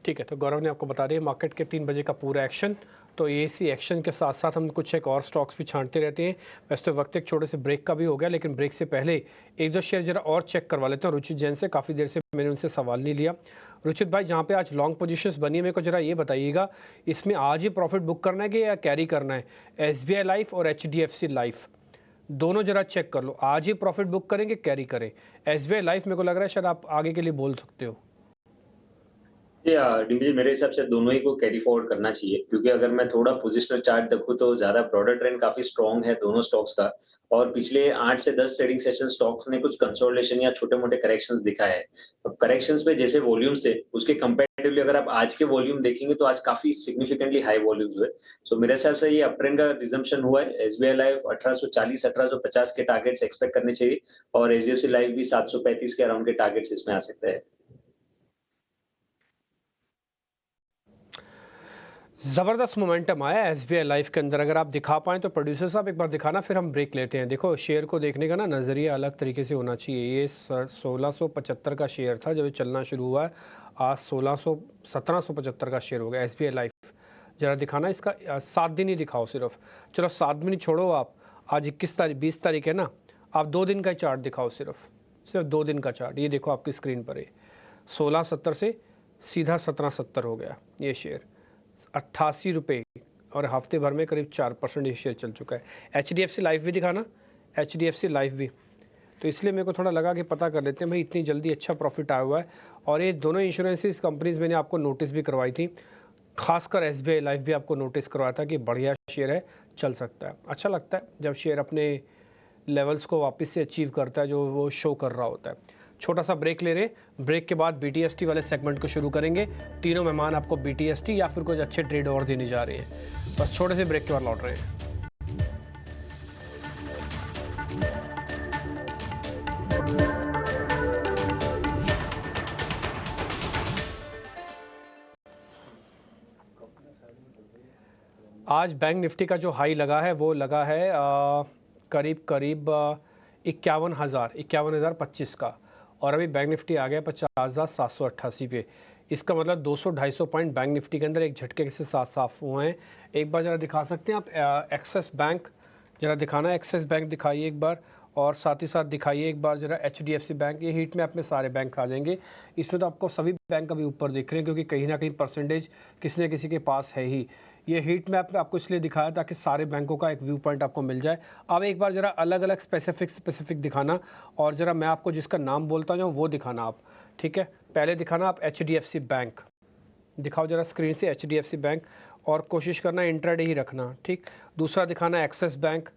ठीक है, तो गौरव ने आपको बता दिया मार्केट के 3 बजे का पूरा एक्शन। तो ये इसी एक्शन के साथ साथ हम कुछ एक और स्टॉक्स भी छांटते रहते हैं। वैसे तो वक्त एक छोटे से ब्रेक का भी हो गया, लेकिन ब्रेक से पहले 1-2 शेयर जरा और चेक करवा लेते हैं। रुचित जैन से काफ़ी देर से मैंने उनसे सवाल नहीं लिया। रुचित भाई, जहाँ पे आज लॉन्ग पोजीशंस बनी है, मेरे को जरा ये बताइएगा, इसमें आज ही प्रॉफिट बुक करना है कि या कैरी करना है? SBI लाइफ और HDFC लाइफ दोनों जरा चेक कर लो, आज ही प्रॉफिट बुक करेंगे कैरी करें? SBI लाइफ मेरे को लग रहा है शायद आप आगे के लिए बोल सकते हो। डिम्पी, मेरे हिसाब से दोनों ही को कैरी फॉरवर्ड करना चाहिए, क्योंकि अगर मैं थोड़ा पोजिशनल चार्ट देखूं तो ज्यादा ब्रॉडर ट्रेंड काफी स्ट्रॉन्ग है दोनों स्टॉक्स का, और पिछले 8 से 10 ट्रेडिंग सेशन स्टॉक्स ने कुछ कंसोलिडेशन या छोटे मोटे करेक्शंस दिखाए हैं। अब करेक्शंस पे जैसे वॉल्यूम्स है उसके कंपैरेटिवली अगर आप आज के वॉल्यूम देखेंगे तो आज काफी सिग्निफिकेंटली हाई वॉल्यूम्स हुए। सो मेरे हिसाब से ये अपट्रेंड का रिजम्पशन हुआ है। SBI लाइफ 1840-1850 के टारगेट्स एक्सपेक्ट करने चाहिए, और HDFC लाइफ भी 735 के अराउंड के टारगेट्स इसमें आ सकते हैं। ज़बरदस्त मोमेंटम आया SBI लाइफ के अंदर। अगर आप दिखा पाएँ तो प्रोड्यूसर साहब एक बार दिखाना, फिर हम ब्रेक लेते हैं। देखो, शेयर को देखने का ना नज़रिया अलग तरीके से होना चाहिए। ये 1675 का शेयर था जब ये चलना शुरू हुआ है, आज 1775 का शेयर हो गया SBI लाइफ। ज़रा दिखाना इसका 7 दिन ही दिखाओ सिर्फ। चलो 7 दिन ही छोड़ो, आप आज 20 तारीख है ना, आप 2 दिन का चार्ट दिखाओ, सिर्फ 2 दिन का चार्ट। ये देखो आपकी स्क्रीन पर है, 1670 से सीधा 1770 हो गया ये शेयर, 88 रुपये, और हफ्ते भर में करीब 4% ये शेयर चल चुका है। HDFC लाइफ भी दिखाना, HDFC लाइफ भी। तो इसलिए मेरे को थोड़ा लगा कि पता कर लेते हैं भाई, इतनी जल्दी अच्छा प्रॉफिट आया हुआ है। और ये दोनों इंश्योरेंस कंपनीज मैंने आपको नोटिस भी करवाई थी, खासकर SBI लाइफ भी आपको नोटिस करवाया था कि बढ़िया शेयर है, चल सकता है। अच्छा लगता है जब शेयर अपने लेवल्स को वापस से अचीव करता है जो वो शो कर रहा होता है। छोटा सा ब्रेक ले रहे, ब्रेक के बाद BTST वाले सेगमेंट को शुरू करेंगे। तीनों मेहमान आपको BTST या फिर कुछ अच्छे ट्रेड और देने जा रहे हैं। बस छोटे से ब्रेक के बाद लौट रहे हैं। आज बैंक निफ्टी का जो हाई लगा है वो लगा है करीब 51,025 का, और अभी बैंक निफ्टी आ गया 50,788 पे। इसका मतलब 200-250 पॉइंट बैंक निफ्टी के अंदर एक झटके के साथ साफ हुए हैं। एक बार ज़रा दिखा सकते हैं आप एक्सिस बैंक, ज़रा दिखाना, एक्सिस बैंक दिखाइए एक बार, और साथ ही साथ दिखाइए एक बार ज़रा HDFC बैंक। ये हीट मैप में सारे बैंक आ जाएंगे। इसमें तो आपको सभी बैंक अभी ऊपर दिख रहे हैं, क्योंकि कहीं ना कहीं परसेंटेज किसी न किसी के पास है ही। ये हीट मैप में आपको इसलिए दिखाया ताकि सारे बैंकों का एक व्यू पॉइंट आपको मिल जाए। अब एक बार ज़रा अलग अलग स्पेसिफिक दिखाना, और ज़रा मैं आपको जिसका नाम बोलता हूँ वो दिखाना आप, ठीक है। पहले दिखाना आप HDFC बैंक, दिखाओ ज़रा स्क्रीन से HDFC बैंक, और कोशिश करना इंट्राडे ही रखना, ठीक। दूसरा दिखाना एक्सिस बैंक,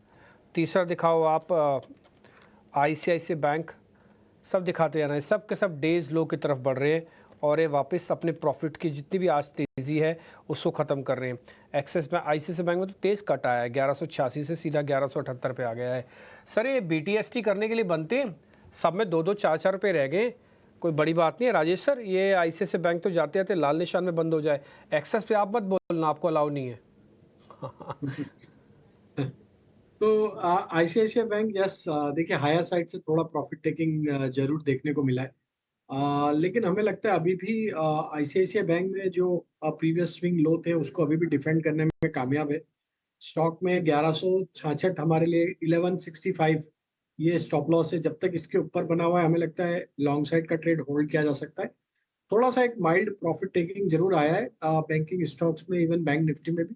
तीसरा दिखाओ आप ICICI बैंक। सब दिखाते जाना है, सब के सब डेज लो की तरफ बढ़ रहे हैं, और ये वापस अपने प्रॉफिट की जितनी भी आज तेज़ी है उसको ख़त्म कर रहे हैं। एक्सिस बैंक, ICICI बैंक में तो तेज़ कट आया है, 1186 से सीधा 1178 पे आ गया है। सर ये BTST करने के लिए बनते हैं, सब में 2-2 4-4 रुपये रह गए, कोई बड़ी बात नहीं है राजेश सर। ये ICICI बैंक तो जाते जाते लाल निशान में बंद हो जाए, एक्सेस पे आप मत बोलना, आपको अलाउ नहीं है। तो ICICI बैंक यस, देखिए हायर साइड से थोड़ा प्रॉफिट टेकिंग जरूर देखने को मिला है, लेकिन हमें लगता है अभी भी ICICI बैंक में जो प्रीवियस स्विंग लो थे उसको अभी भी डिफेंड करने में कामयाब है। स्टॉक में 1166 हमारे लिए 1165 ये स्टॉप लॉस है। जब तक इसके ऊपर बना हुआ है हमें लगता है लॉन्ग साइड का ट्रेड होल्ड किया जा सकता है। थोड़ा सा एक माइल्ड प्रॉफिट टेकिंग जरूर आया है बैंकिंग स्टॉक्स में, इवन बैंक निफ्टी में भी,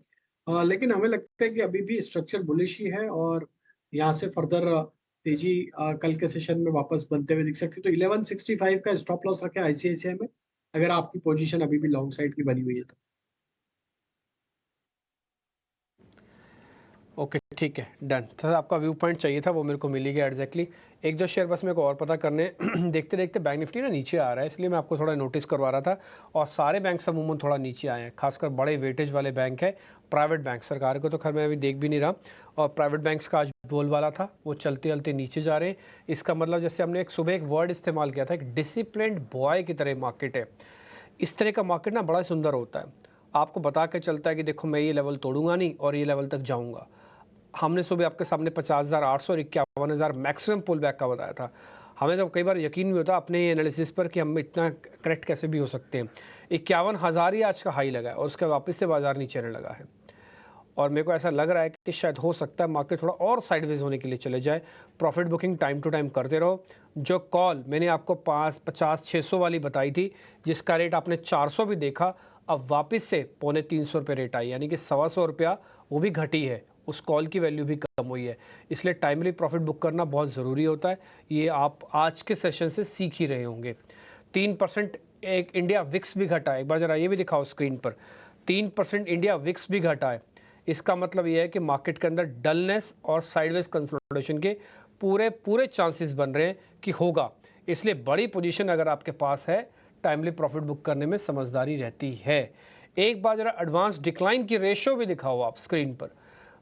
लेकिन हमें लगता है कि अभी भी स्ट्रक्चर बुलिश ही है, और यहाँ से फर्दर तेजी कल के सेशन में वापस बनते हुए दिख सकती है। तो 1165 का स्टॉप लॉस रखे ICICI में, अगर आपकी पोजीशन अभी भी लॉन्ग साइड की बनी हुई है तो। ओके ठीक है, डन। सर आपका व्यू पॉइंट चाहिए था, वो मेरे को मिल ही गया एग्जैक्टली। एक दो शेयर बस मेरे को और पता करने देखते देखते बैंक निफ्टी ना नीचे आ रहा है, इसलिए मैं आपको थोड़ा नोटिस करवा रहा था। और सारे बैंक अमूमन थोड़ा नीचे आए हैं, खासकर बड़े वेटेज वाले बैंक है। प्राइवेट बैंक, सरकार को तो खैर मैं अभी देख भी नहीं रहा, और प्राइवेट बैंक्स का आज बोलबाला था, वो चलते चलते नीचे जा रहे हैं। इसका मतलब जैसे हमने एक सुबह एक वर्ड इस्तेमाल किया था, एक डिसिप्लिन्ड बॉय की तरह मार्केट है। इस तरह का मार्केट ना बड़ा सुंदर होता है, आपको बता के चलता है कि देखो मैं ये लेवल तोड़ूंगा नहीं और ये लेवल तक जाऊंगा। हमने सुबह आपके सामने 50,800 और 51,000 मैक्सिमम पुल बैक का बताया था। हमें तो कई बार यकीन भी होता अपने एनालिसिस पर कि हम इतना करेक्ट कैसे भी हो सकते हैं। 51,000 ही आज का हाई लगा है, और उसके वापस से बाजार नीचे आने लगा है। और मेरे को ऐसा लग रहा है कि शायद हो सकता है मार्केट थोड़ा और साइडवेज होने के लिए चले जाए। Profit booking time to time करते रहो। जो कॉल मैंने आपको 50-600 वाली बताई थी, जिसका रेट आपने 400 भी देखा, अब वापस से 250 रुपये रेट आई, यानी कि 125 रुपया वो भी घटी है, उस कॉल की वैल्यू भी कम हुई है। इसलिए टाइमली प्रॉफिट बुक करना बहुत ज़रूरी होता है, ये आप आज के सेशन से सीख ही रहे होंगे। 3% एक इंडिया विक्स भी घटा है, एक बार ज़रा ये भी दिखाओ स्क्रीन पर। 3% इंडिया विक्स भी घटा है। इसका मतलब ये है कि मार्केट के अंदर डलनेस और साइडवेज कंसोलिडेशन के पूरे चांसेस बन रहे हैं कि होगा। इसलिए बड़ी पोजीशन अगर आपके पास है, टाइमली प्रॉफिट बुक करने में समझदारी रहती है। एक बार ज़रा एडवांस डिक्लाइन की रेशियो भी दिखाओ आप स्क्रीन पर।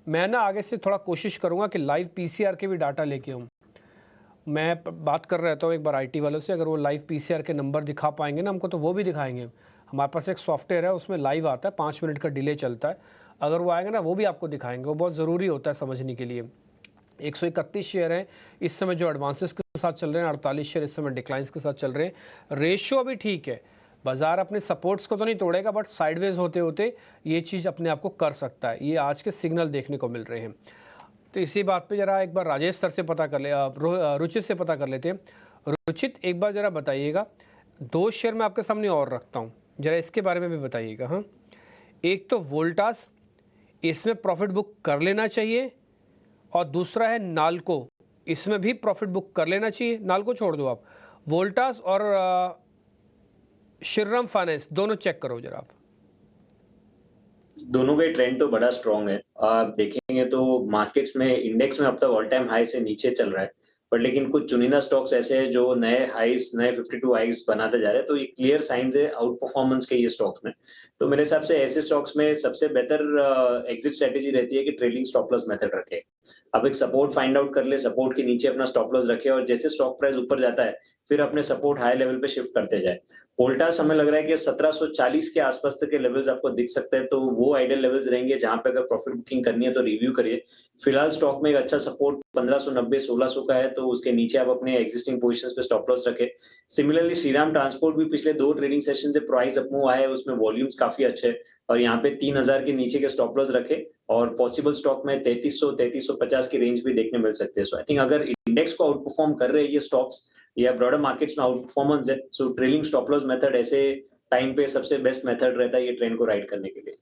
मैं ना आगे से थोड़ा कोशिश करूंगा कि लाइव PCR के भी डाटा लेके आऊँ। मैं बात कर रहता हूँ एक बार IT वालों से, अगर वो लाइव PCR के नंबर दिखा पाएंगे ना हमको, तो वो भी दिखाएंगे। हमारे पास एक सॉफ्टवेयर है, उसमें लाइव आता है, 5 मिनट का डिले चलता है। अगर वो आएगा ना, वो भी आपको दिखाएंगे, वो बहुत ज़रूरी होता है समझने के लिए। 131 शेयर हैं इस समय जो एडवांसेस के साथ चल रहे हैं, 48 शेयर इस समय डिक्लाइंस के साथ चल रहे हैं। रेशियो अभी ठीक है, बाजार अपने सपोर्ट्स को तो नहीं तोड़ेगा, बट साइडवेज होते होते ये चीज़ अपने आप को कर सकता है। ये आज के सिग्नल देखने को मिल रहे हैं। तो इसी बात पे ज़रा एक बार राजेश सर से पता कर ले, रुचित से पता कर लेते हैं। रुचित एक बार ज़रा बताइएगा, 2 शेयर मैं आपके सामने और रखता हूँ, ज़रा इसके बारे में भी बताइएगा। हाँ, एक तो वोल्टास, इसमें प्रॉफिट बुक कर लेना चाहिए, और दूसरा है नाल्को, इसमें भी प्रॉफिट बुक कर लेना चाहिए। नाल्को छोड़ दो आप, वोल्टास और श्रीराम फाइनेंस दोनों चेक करो जरा आप। दोनों का ट्रेंड तो बड़ा स्ट्रॉन्ग है। आप देखेंगे तो मार्केट्स में, इंडेक्स में अब तक ऑल टाइम हाई से नीचे चल रहा है, पर लेकिन कुछ चुनिंदा स्टॉक्स ऐसे हैं जो नए हाईस, नए 52 हाईस बनाते जा रहे हैं। तो ये क्लियर साइंस है आउट परफॉर्मेंस के ये स्टॉक्स में। तो मेरे हिसाब से ऐसे स्टॉक्स में सबसे बेहतर एग्जिट स्ट्रेटेजी रहती है कि ट्रेलिंग स्टॉप लॉस मेथड रखे। अब एक सपोर्ट फाइंड आउट कर ले, सपोर्ट के नीचे अपना स्टॉप लॉस रखे, और जैसे स्टॉक प्राइस ऊपर जाता है फिर अपने सपोर्ट हाई लेवल पे शिफ्ट करते जाए। वोल्टास हमें लग रहा है कि 1740 के आसपास तक के लेवल्स आपको दिख सकते हैं, तो वो आइडियल लेवल्स रहेंगे जहां पे अगर प्रॉफिट बुकिंग करनी है तो रिव्यू करिए। फिलहाल स्टॉक में एक अच्छा सपोर्ट 1590 1600 का है, तो उसके नीचे आप अपने एग्जिस्टिंग पोजीशंस पे स्टॉप लॉस रखें। सिमिलरली श्रीराम ट्रांसपोर्ट भी पिछले 2 ट्रेडिंग सेशन से प्राइस अपमूव आया है, उसमें वॉल्यूम्स काफी अच्छे हैं और यहाँ पे 3000 के नीचे के स्टॉप लॉस रखें और पॉसिबल स्टॉक में 3300 3350 की रेंज भी देखने मिल सकते हैं। सो आई थिंक अगर इंडेक्स को आउट परफॉर्म कर रहे हैं ये स्टॉक्स या ब्रॉडर मार्केट्स में आउट परफॉर्मेंस है, सो ट्रेलिंग स्टॉप लॉस मेथड ऐसे टाइम पे सबसे बेस्ट मेथड रहता है ये ट्रेंड को राइड करने के लिए।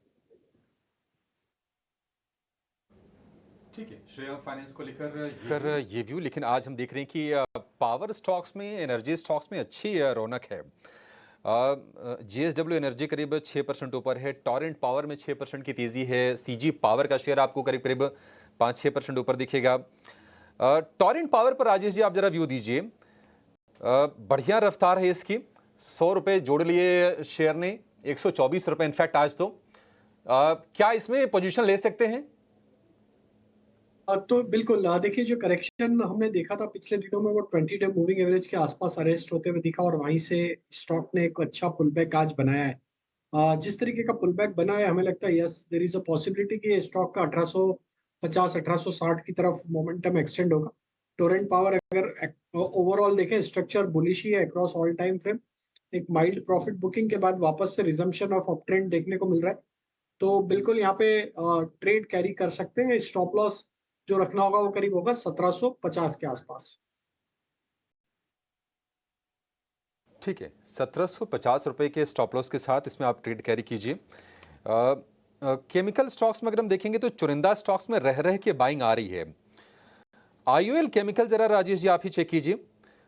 ठीक है, श्रेया फाइनेंस को लेकर ये व्यू। लेकिन आज हम देख रहे हैं कि पावर स्टॉक्स में, एनर्जी स्टॉक्स में अच्छी रौनक है। JSW एनर्जी करीब 6% ऊपर है, टॉरेंट पावर में 6% की तेजी है, CG पावर का शेयर आपको करीब करीब 5-6% ऊपर दिखेगा। टॉरेंट पावर पर राजेश जी आप जरा व्यू दीजिए। बढ़िया रफ्तार है इसकी, 100 रुपये जोड़ लिए शेयर ने, 124 रुपये इनफैक्ट आज तो। क्या इसमें पोजीशन ले सकते हैं? तो बिल्कुल देखिए, जो करेक्शन हमने देखा था पिछले दिनों में वो 20 डे मूविंग एवरेज के आसपास अरेस्ट होते हुए दिखा और वहीं से स्टॉक ने एक अच्छा पुल बैक आज बनाया है। जिस तरीके का पुल बैक बना है, हमें लगता है yes there is a possibility कि स्टॉक का 1850 1860 की तरफ मोमेंटम एक्सटेंड होगा। टोरेंट पावर अगर ओवरऑल देखें, स्ट्रक्चर बुलिश ही है अक्रॉस ऑल टाइम फ्रेम। एक माइल्ड प्रॉफिट बुकिंग के बाद वापस से रिजम्पशन ऑफ अप ट्रेंड देखने को मिल रहा है, तो बिल्कुल यहाँ पे ट्रेड कैरी कर सकते हैं। स्टॉप लॉस जो रखना होगा वो करीब होगा 1750 के आसपास। ठीक है, 1750 रुपये के स्टॉप लॉस के साथ इसमें आप ट्रेड कैरी कीजिए। केमिकल स्टॉक्स में अगर हम देखेंगे तो चुनिंदा स्टॉक्स में रह रह के बाइंग आ रही है। IOL केमिकल जरा राजेश जी आप ही चेक कीजिए।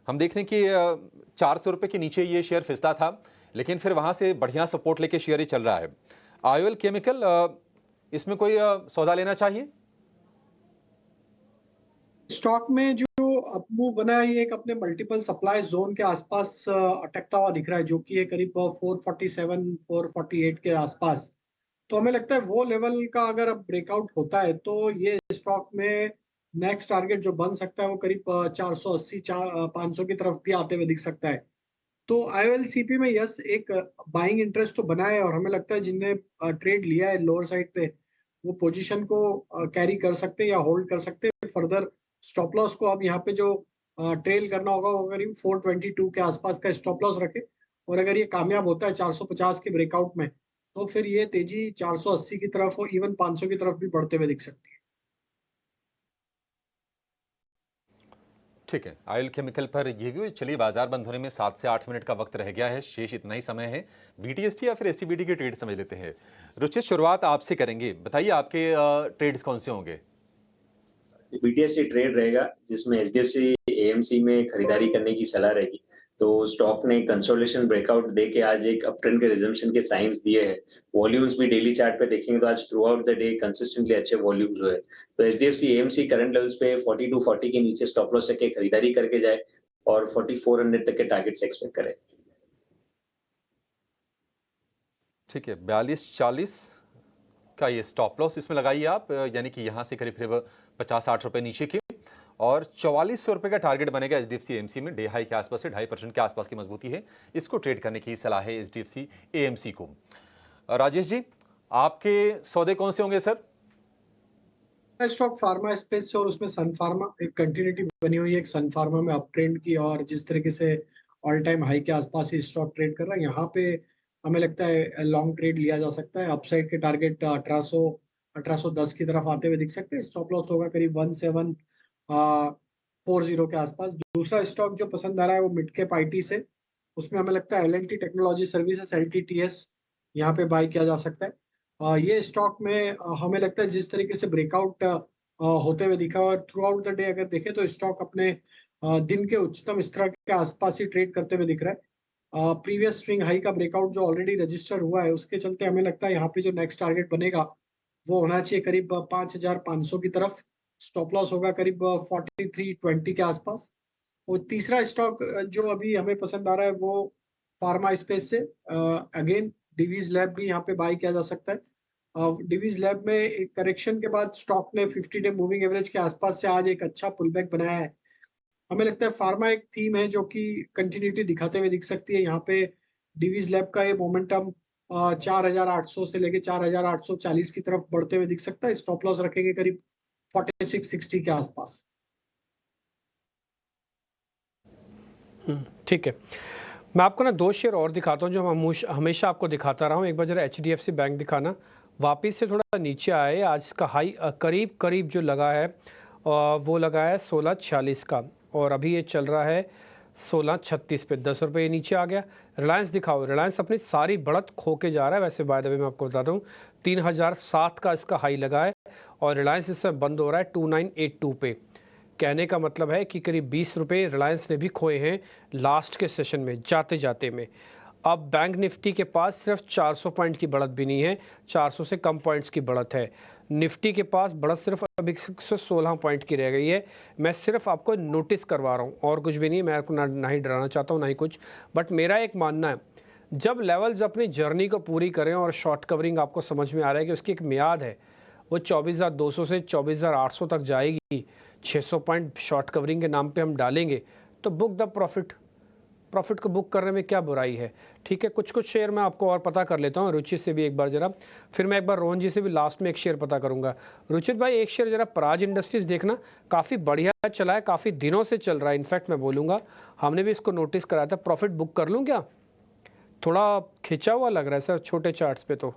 हम देख रहे हैं कि 400 रुपये के नीचे ये शेयर फिसला था, लेकिन फिर वहां से बढ़िया सपोर्ट लेके शेयर ही चल रहा है। IOL केमिकल, इसमें कोई सौदा लेना चाहिए? स्टॉक में जो अपमूव बना है ये एक अपने मल्टीपल सप्लाई जोन के आसपास अटकता हुआ दिख रहा है, जो कि है करीब 447 448 के आसपास। तो हमें लगता है वो लेवल का अगर अब ब्रेकआउट होता है तो ये स्टॉक में नेक्स्ट टारगेट जो बन सकता है वो करीब 480 500 की तरफ भी आते हुए दिख सकता है। तो IOLCP में यस एक बाइंग इंटरेस्ट तो बना है और हमें लगता है जिनने ट्रेड लिया है लोअर साइड पे वो पोजीशन को कैरी कर सकते हैं या होल्ड कर सकते हैं। फर्दर स्टॉप लॉस को अब यहाँ पे जो ट्रेल करना होगा वो करीब 422 के आसपास का स्टॉप लॉस रखे और अगर ये कामयाब होता है 450 के ब्रेकआउट में तो फिर ये तेजी 480 की तरफ और इवन 500 की तरफ भी बढ़ते हुए दिख सकती है। ठीक है, IOL केमिकल पर ये व्यू। चलिए, बाजार बंद होने में 7 से 8 मिनट का वक्त रह गया है, शेष इतना ही समय है। BTST या फिर STBT के ट्रेड समझ लेते हैं। रुचित, शुरुआत आपसे करेंगे, बताइए आपके ट्रेड्स कौन से होंगे? BTST ट्रेड रहेगा जिसमें HDFC AMC में खरीदारी करने की सलाह रहेगी। तो स्टॉक ने कंसोलिडेशन ब्रेकआउट देके आज एक अप ट्रेंड के रिजम्पशन के साइंस दिए हैं। वॉल्यूम्स भी डेली चार्ट पे देखेंगे तो आज through out the day consistently अच्छे वॉल्यूम्स हुए। तो HDFC AMC करंट लेवल्स पे 4240 के नीचे स्टॉप लॉस रख के खरीदारी करके जाए और 4400 तक के टारगेट्स एक्सपेक्ट करें। ठीक है, 4240 का ये स्टॉप लॉस इसमें लगाइए आप, यानी कि यहाँ से करीब करीब 50-60 रुपये नीचे के, और 4400 रुपये का टारगेट बनेगा HDFC AMC में। डे हाई के आसपास से 2.5% के आसपास की मजबूती है, इसको ट्रेड करने की सलाह है HDFC AMC को। राजेश जी, आपके सौदे कौन से होंगे सर? स्टॉक फार्मा स्पेस और उसमें सन फार्मा एक कंटिन्यूटी बनी हुई है, एक सन फार्मा में अप ट्रेंड की और जिस तरीके से ऑल टाइम हाई के आसपास ही स्टॉक ट्रेड कर रहा है, यहाँ पे हमें लगता है लॉन्ग ट्रेड लिया जा सकता है। अपसाइड के टारगेट 1810 की तरफ आते हुए दिख सकते हैं। स्टॉप लॉस होगा करीब 1740 के आसपास। दूसरा स्टॉक जो पसंद आ रहा है वो मिड कैप IT से, उसमें हमें लगता है L&T टेक्नोलॉजी सर्विसेज LTTS यहाँ पे बाय किया जा सकता है। ये स्टॉक में हमें लगता है जिस तरीके से ब्रेकआउट होते हुए दिखा और थ्रू आउट द डे अगर देखें तो स्टॉक अपने दिन के उच्चतम स्तर के आसपास ही ट्रेड करते हुए दिख रहा है। प्रीवियस स्विंग हाई का ब्रेकआउट जो ऑलरेडी रजिस्टर हुआ है उसके चलते हमें लगता है यहाँ पे जो नेक्स्ट टारगेट बनेगा वो होना चाहिए करीब 5500 की तरफ। स्टॉप लॉस होगा करीब 4320 के आसपास। और तीसरा स्टॉक जो अभी हमें पसंद आ रहा है वो फार्मा स्पेस से अगेन डिवीज लैब भी यहाँ पे बाय किया जा सकता है। डिवीज लैब में एक करेक्शन के बाद स्टॉक ने 50 डे मूविंग एवरेज के आसपास से आज एक अच्छा पुल बैक बनाया है हमें लगता है फार्मा एक थीम है जो कि कंटिन्यूटी दिखाते हुए दिख सकती है। यहाँ पे डिवीज लैब का ये मोमेंटम 4,800 से लेके 4,840 की तरफ बढ़ते हुए दिख सकता है। स्टॉप लॉस रखेंगे करीब 4660 के आसपास। ठीक है, मैं आपको ना 2 शेयर और दिखाता हूँ जो हम हमेशा आपको दिखाता रहा हूँ। एक बार जरा HDFC बैंक दिखाना, वापिस से थोड़ा नीचे आए। आज इसका हाई करीब करीब जो लगा है वो लगा है 1646 का, और अभी ये चल रहा है 1636 पे, 10 रुपये नीचे आ गया। रिलायंस दिखाओ, रिलायंस अपनी सारी बढ़त खो के जा रहा है। वैसे बाय द वे मैं आपको बता दूँ 3007 का इसका हाई लगा है, और रिलायंस इस समय बंद हो रहा है 2982 पे। कहने का मतलब है कि करीब 20 रुपये रिलायंस ने भी खोए हैं लास्ट के सेशन में जाते जाते में। अब बैंक निफ्टी के पास सिर्फ 400 पॉइंट की बढ़त भी नहीं है, 400 से कम पॉइंट्स की बढ़त है। निफ्टी के पास बढ़त सिर्फ अभी 116 पॉइंट की रह गई है। मैं सिर्फ आपको नोटिस करवा रहा हूँ, और कुछ भी नहीं। मैं आपको ना ही डराना चाहता हूँ ना ही कुछ, बट मेरा एक मानना है जब लेवल्स अपनी जर्नी को पूरी करें और शॉर्ट कवरिंग आपको समझ में आ रहा है कि उसकी एक मियाद है, वो 24,200 से 24,800 तक जाएगी। 600 पॉइंट शॉर्ट कवरिंग के नाम पे हम डालेंगे तो बुक द प्रॉफिट को बुक करने में क्या बुराई है। ठीक है, कुछ शेयर मैं आपको और पता कर लेता हूँ रुचित से भी एक बार जरा, फिर मैं एक बार रोहन जी से भी लास्ट में एक शेयर पता करूँगा। रुचित भाई एक शेयर जरा पराज इंडस्ट्रीज़ देखना, काफ़ी बढ़िया चला है, काफ़ी दिनों से चल रहा है। इनफैक्ट मैं बोलूँगा हमने भी इसको नोटिस कराया था। प्रॉफिट बुक कर लूँ क्या? थोड़ा खिंचा हुआ लग रहा है सर छोटे चार्ट्स पे तो।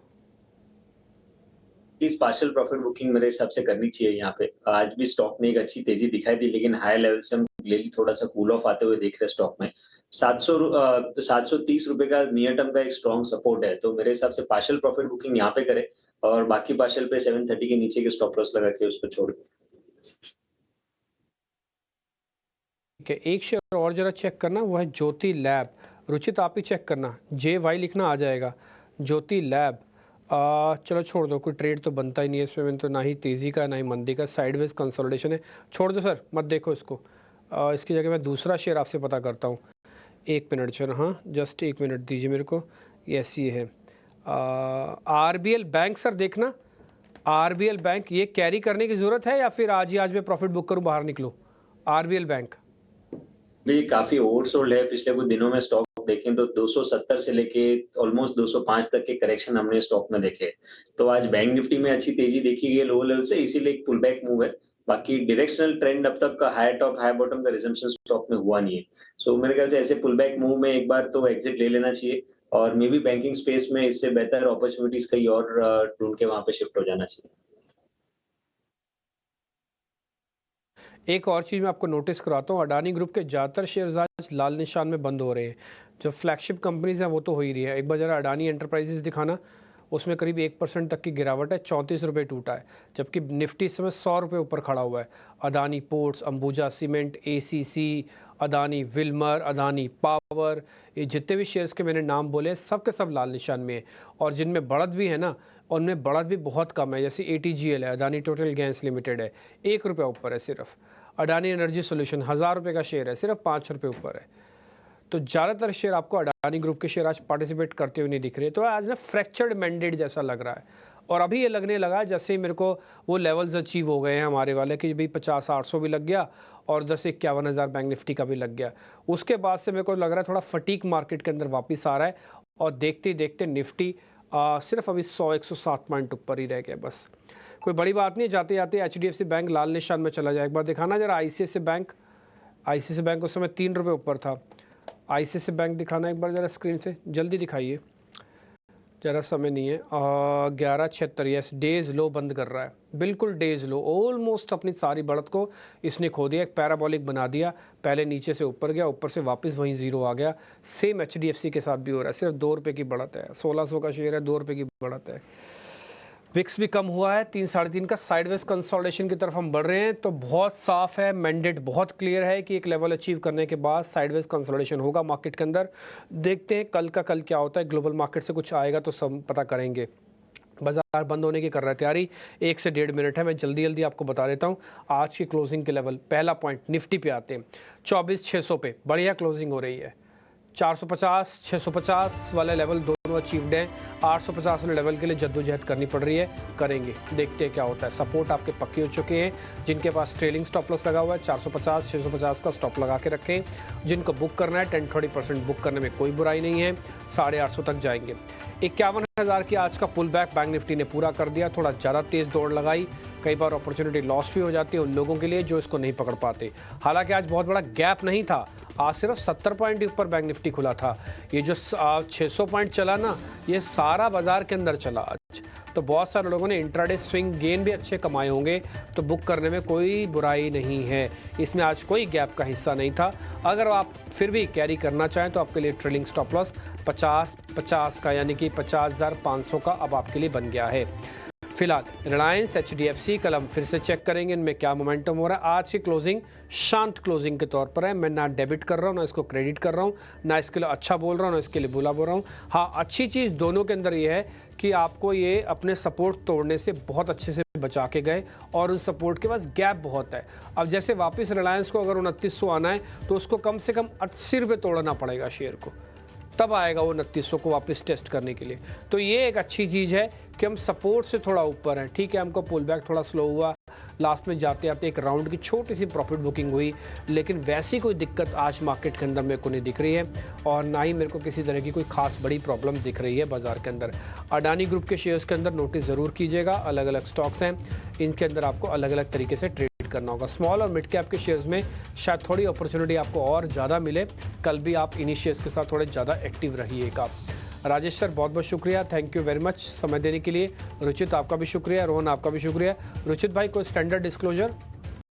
इस पार्शियल प्रॉफिट बुकिंग मेरे हिसाब से करनी चाहिए यहाँ पे। आज भी स्टॉक में एक अच्छी तेजी दिखाई दी, लेकिन हाई लेवल से हम क्लियरली थोड़ा सा कूल ऑफ आते हुए देख रहे हैं स्टॉक में। 730 रुपए का नियर टर्म का एक स्ट्रॉन्ग सपोर्ट है, तो मेरे हिसाब से पार्शियल प्रॉफिट बुकिंग यहाँ पे करें, और बाकी पार्शियल पे 730 के नीचे के स्टॉप लॉस लगा के उसको छोड़ दें। ठीक है, एक शेयर और जरा चेक करना, वो है ज्योति लैब। रुचित आप ही चेक करना, JY लिखना आ जाएगा, ज्योति लैब। चलो छोड़ दो, कोई ट्रेड तो बनता ही नहीं है इसमें। मैंने तो ना ही तेज़ी का ना ही मंदी का, साइडवेज कंसोलिडेशन है, छोड़ दो सर, मत देखो इसको। इसकी जगह मैं दूसरा शेयर आपसे पता करता हूँ। 1 मिनट सर, हाँ जस्ट 1 मिनट दीजिए मेरे को। यस ये है RBL बैंक। सर देखना RBL बैंक, ये कैरी करने की ज़रूरत है या फिर आज मैं प्रॉफिट बुक करूँ बाहर निकलो? RBL बैंक भी काफी ओवरसोल्ड है। पिछले कुछ दिनों में स्टॉक देखें तो 270 से लेके ऑलमोस्ट 205 तक के करेक्शन हमने स्टॉक में देखे। तो आज बैंक निफ्टी में अच्छी तेजी देखी गई लो लेवल से, इसीलिए एक पुल बैक मूव है। बाकी डायरेक्शनल ट्रेंड अब तक हाई टॉप हाई बॉटम का रिजम्पशन स्टॉक में हुआ नहीं है। सो मेरे ख्याल से ऐसे पुल बैक मूव में एक बार तो एग्जिट ले लेना चाहिए, और मे बी बैंकिंग स्पेस में इससे बेहतर अपॉर्चुनिटीज कहीं और ढूंढ के वहां पे शिफ्ट हो जाना चाहिए। एक और चीज़ मैं आपको नोटिस कराता हूँ, अडानी ग्रुप के ज़्यादातर शेयर्स आज लाल निशान में बंद हो रहे हैं। जो फ्लैगशिप कंपनीज हैं वो तो हो ही रही है। एक बार जरा अडानी एंटरप्राइजेस दिखाना, उसमें करीब 1% तक की गिरावट है, 34 रुपये टूटा है, जबकि निफ्टी इस समय 100 रुपये ऊपर खड़ा हुआ है। Adani ports, Ambuja cement, ACC, Adani Wilmer, Adani power, ये जितने भी शेयर्स के मैंने नाम बोले सब के सब लाल निशान में है। और जिनमें बढ़त भी है ना, उनमें बढ़त भी बहुत कम है। जैसे ATGL है, अडानी टोटल गैस लिमिटेड है, 1 रुपया ऊपर है सिर्फ। अडानी एनर्जी सोल्यूशन 1000 रुपये का शेयर है, सिर्फ 5 रुपये ऊपर है। तो ज़्यादातर शेयर आपको अडानी ग्रुप के शेयर आज पार्टिसिपेट करते हुए नहीं दिख रहे। तो आज ना फ्रैक्चर्ड मैंडेट जैसा लग रहा है, और अभी ये लगने लगा जैसे ही मेरे को वो लेवल्स अचीव हो गए हैं हमारे वाले कि भाई 50-800 भी लग गया, और 10-51 बैंक निफ्टी का भी लग गया। उसके बाद से मेरे को लग रहा है थोड़ा फटीक मार्केट के अंदर वापस आ रहा है, और देखते देखते निफ्टी सिर्फ अभी 100-107 पॉइंट ऊपर ही रह गया बस। कोई बड़ी बात नहीं, जाते जाते HDFC बैंक लाल निशान में चला जाए। एक बार दिखाना जरा ICICI बैंक उस समय 3 रुपये ऊपर था। ICICI बैंक दिखाना एक बार जरा स्क्रीन से, जल्दी दिखाइए, ज़रा समय नहीं है। 1176, यस डेज लो बंद कर रहा है, बिल्कुल डेज लो, ऑलमोस्ट अपनी सारी बढ़त को इसने खो दिया। एक पैराबोलिक बना दिया, पहले नीचे से ऊपर गया, ऊपर से वापस वहीं ज़ीरो आ गया। सेम HDFC के साथ भी हो रहा है, सिर्फ 2 रुपये की बढ़त है। 1600 का शेयर है, 2 रुपये की बढ़त है। विक्स भी कम हुआ है, 3-3.5 का साइडवेज कंसोलिडेशन की तरफ हम बढ़ रहे हैं। तो बहुत साफ है, मैंडेट बहुत क्लियर है कि एक लेवल अचीव करने के बाद साइडवेज कंसोलिडेशन होगा मार्केट के अंदर। देखते हैं कल क्या होता है। ग्लोबल मार्केट से कुछ आएगा तो सब पता करेंगे। बाजार बंद होने की कर रहा है तैयारी, 1 से 1.5 मिनट है। मैं जल्दी आपको बता देता हूँ आज की क्लोजिंग के लेवल। पहला पॉइंट निफ्टी पे आते हैं, 24,600 पे बढ़िया क्लोजिंग हो रही है। 450, 650 वाले लेवल दोनों अचीव्ड हैं। 850 वाले लेवल के लिए जद्दोजहद करनी पड़ रही है, करेंगे, देखते हैं क्या होता है। सपोर्ट आपके पक्के हो चुके हैं। जिनके पास ट्रेलिंग स्टॉप लॉस लगा हुआ है 450, 650 का स्टॉप लगा के रखें। जिनको बुक करना है 10-20% बुक करने में कोई बुराई नहीं है। 850 तक जाएंगे। 51,000 की आज का पुल बैक बैंक निफ्टी ने पूरा कर दिया। थोड़ा ज़्यादा तेज़ दौड़ लगाई, कई बार अपॉर्चुनिटी लॉस भी हो जाती है उन लोगों के लिए जो इसको नहीं पकड़ पाते। हालांकि आज बहुत बड़ा गैप नहीं था, आज सिर्फ 70 पॉइंट के ऊपर बैंक निफ्टी खुला था। ये जो 600 पॉइंट चला ना, ये सारा बाजार के अंदर चला आज। तो बहुत सारे लोगों ने इंट्राडे स्विंग गेन भी अच्छे कमाए होंगे, तो बुक करने में कोई बुराई नहीं है। इसमें आज कोई गैप का हिस्सा नहीं था। अगर आप फिर भी कैरी करना चाहें तो आपके लिए ट्रेलिंग स्टॉप लॉस 50 का, यानी कि 50,500 का अब आपके लिए बन गया है। फिलहाल रिलायंस, HDFC कल हम फिर से चेक करेंगे इनमें क्या मोमेंटम हो रहा है। आज की क्लोजिंग शांत क्लोजिंग के तौर पर है। मैं ना डेबिट कर रहा हूँ ना इसको क्रेडिट कर रहा हूँ, ना इसके लिए अच्छा बोल रहा हूँ ना इसके लिए बुरा बोल रहा हूँ। हाँ, अच्छी चीज़ दोनों के अंदर ये है कि आपको ये अपने सपोर्ट तोड़ने से बहुत अच्छे से बचा के गए और उन सपोर्ट के पास गैप बहुत है। अब जैसे वापस रिलायंस को अगर 2900 आना है तो उसको कम से कम 80 रुपये तोड़ना पड़ेगा शेयर को, तब आएगा वो 2900 को वापस टेस्ट करने के लिए। तो ये एक अच्छी चीज़ है कि हम सपोर्ट से थोड़ा ऊपर हैं। ठीक है, हमको पुल बैक थोड़ा स्लो हुआ, लास्ट में जाते आते एक राउंड की छोटी सी प्रॉफिट बुकिंग हुई, लेकिन वैसी कोई दिक्कत आज मार्केट के अंदर मेरे को नहीं दिख रही है और ना ही मेरे को किसी तरह की कोई खास बड़ी प्रॉब्लम दिख रही है बाजार के अंदर। अडानी ग्रुप के शेयर्स के अंदर नोटिस ज़रूर कीजिएगा, अलग अलग स्टॉक्स हैं, इनके अंदर आपको अलग अलग तरीके से ट्रेड करना होगा। स्मॉल और मिड कैप के शेयर्स में शायद थोड़ी अपॉर्चुनिटी आपको और ज़्यादा मिले। कल भी आप इन्हीं शेयर्स के साथ थोड़े ज़्यादा एक्टिव रहिएगा। राजेश सर, बहुत बहुत शुक्रिया, थैंक यू वेरी मच समय देने के लिए। रुचित, आपका भी शुक्रिया। रोहन, आपका भी शुक्रिया। रुचित भाई, कोई स्टैंडर्ड डिस्क्लोजर?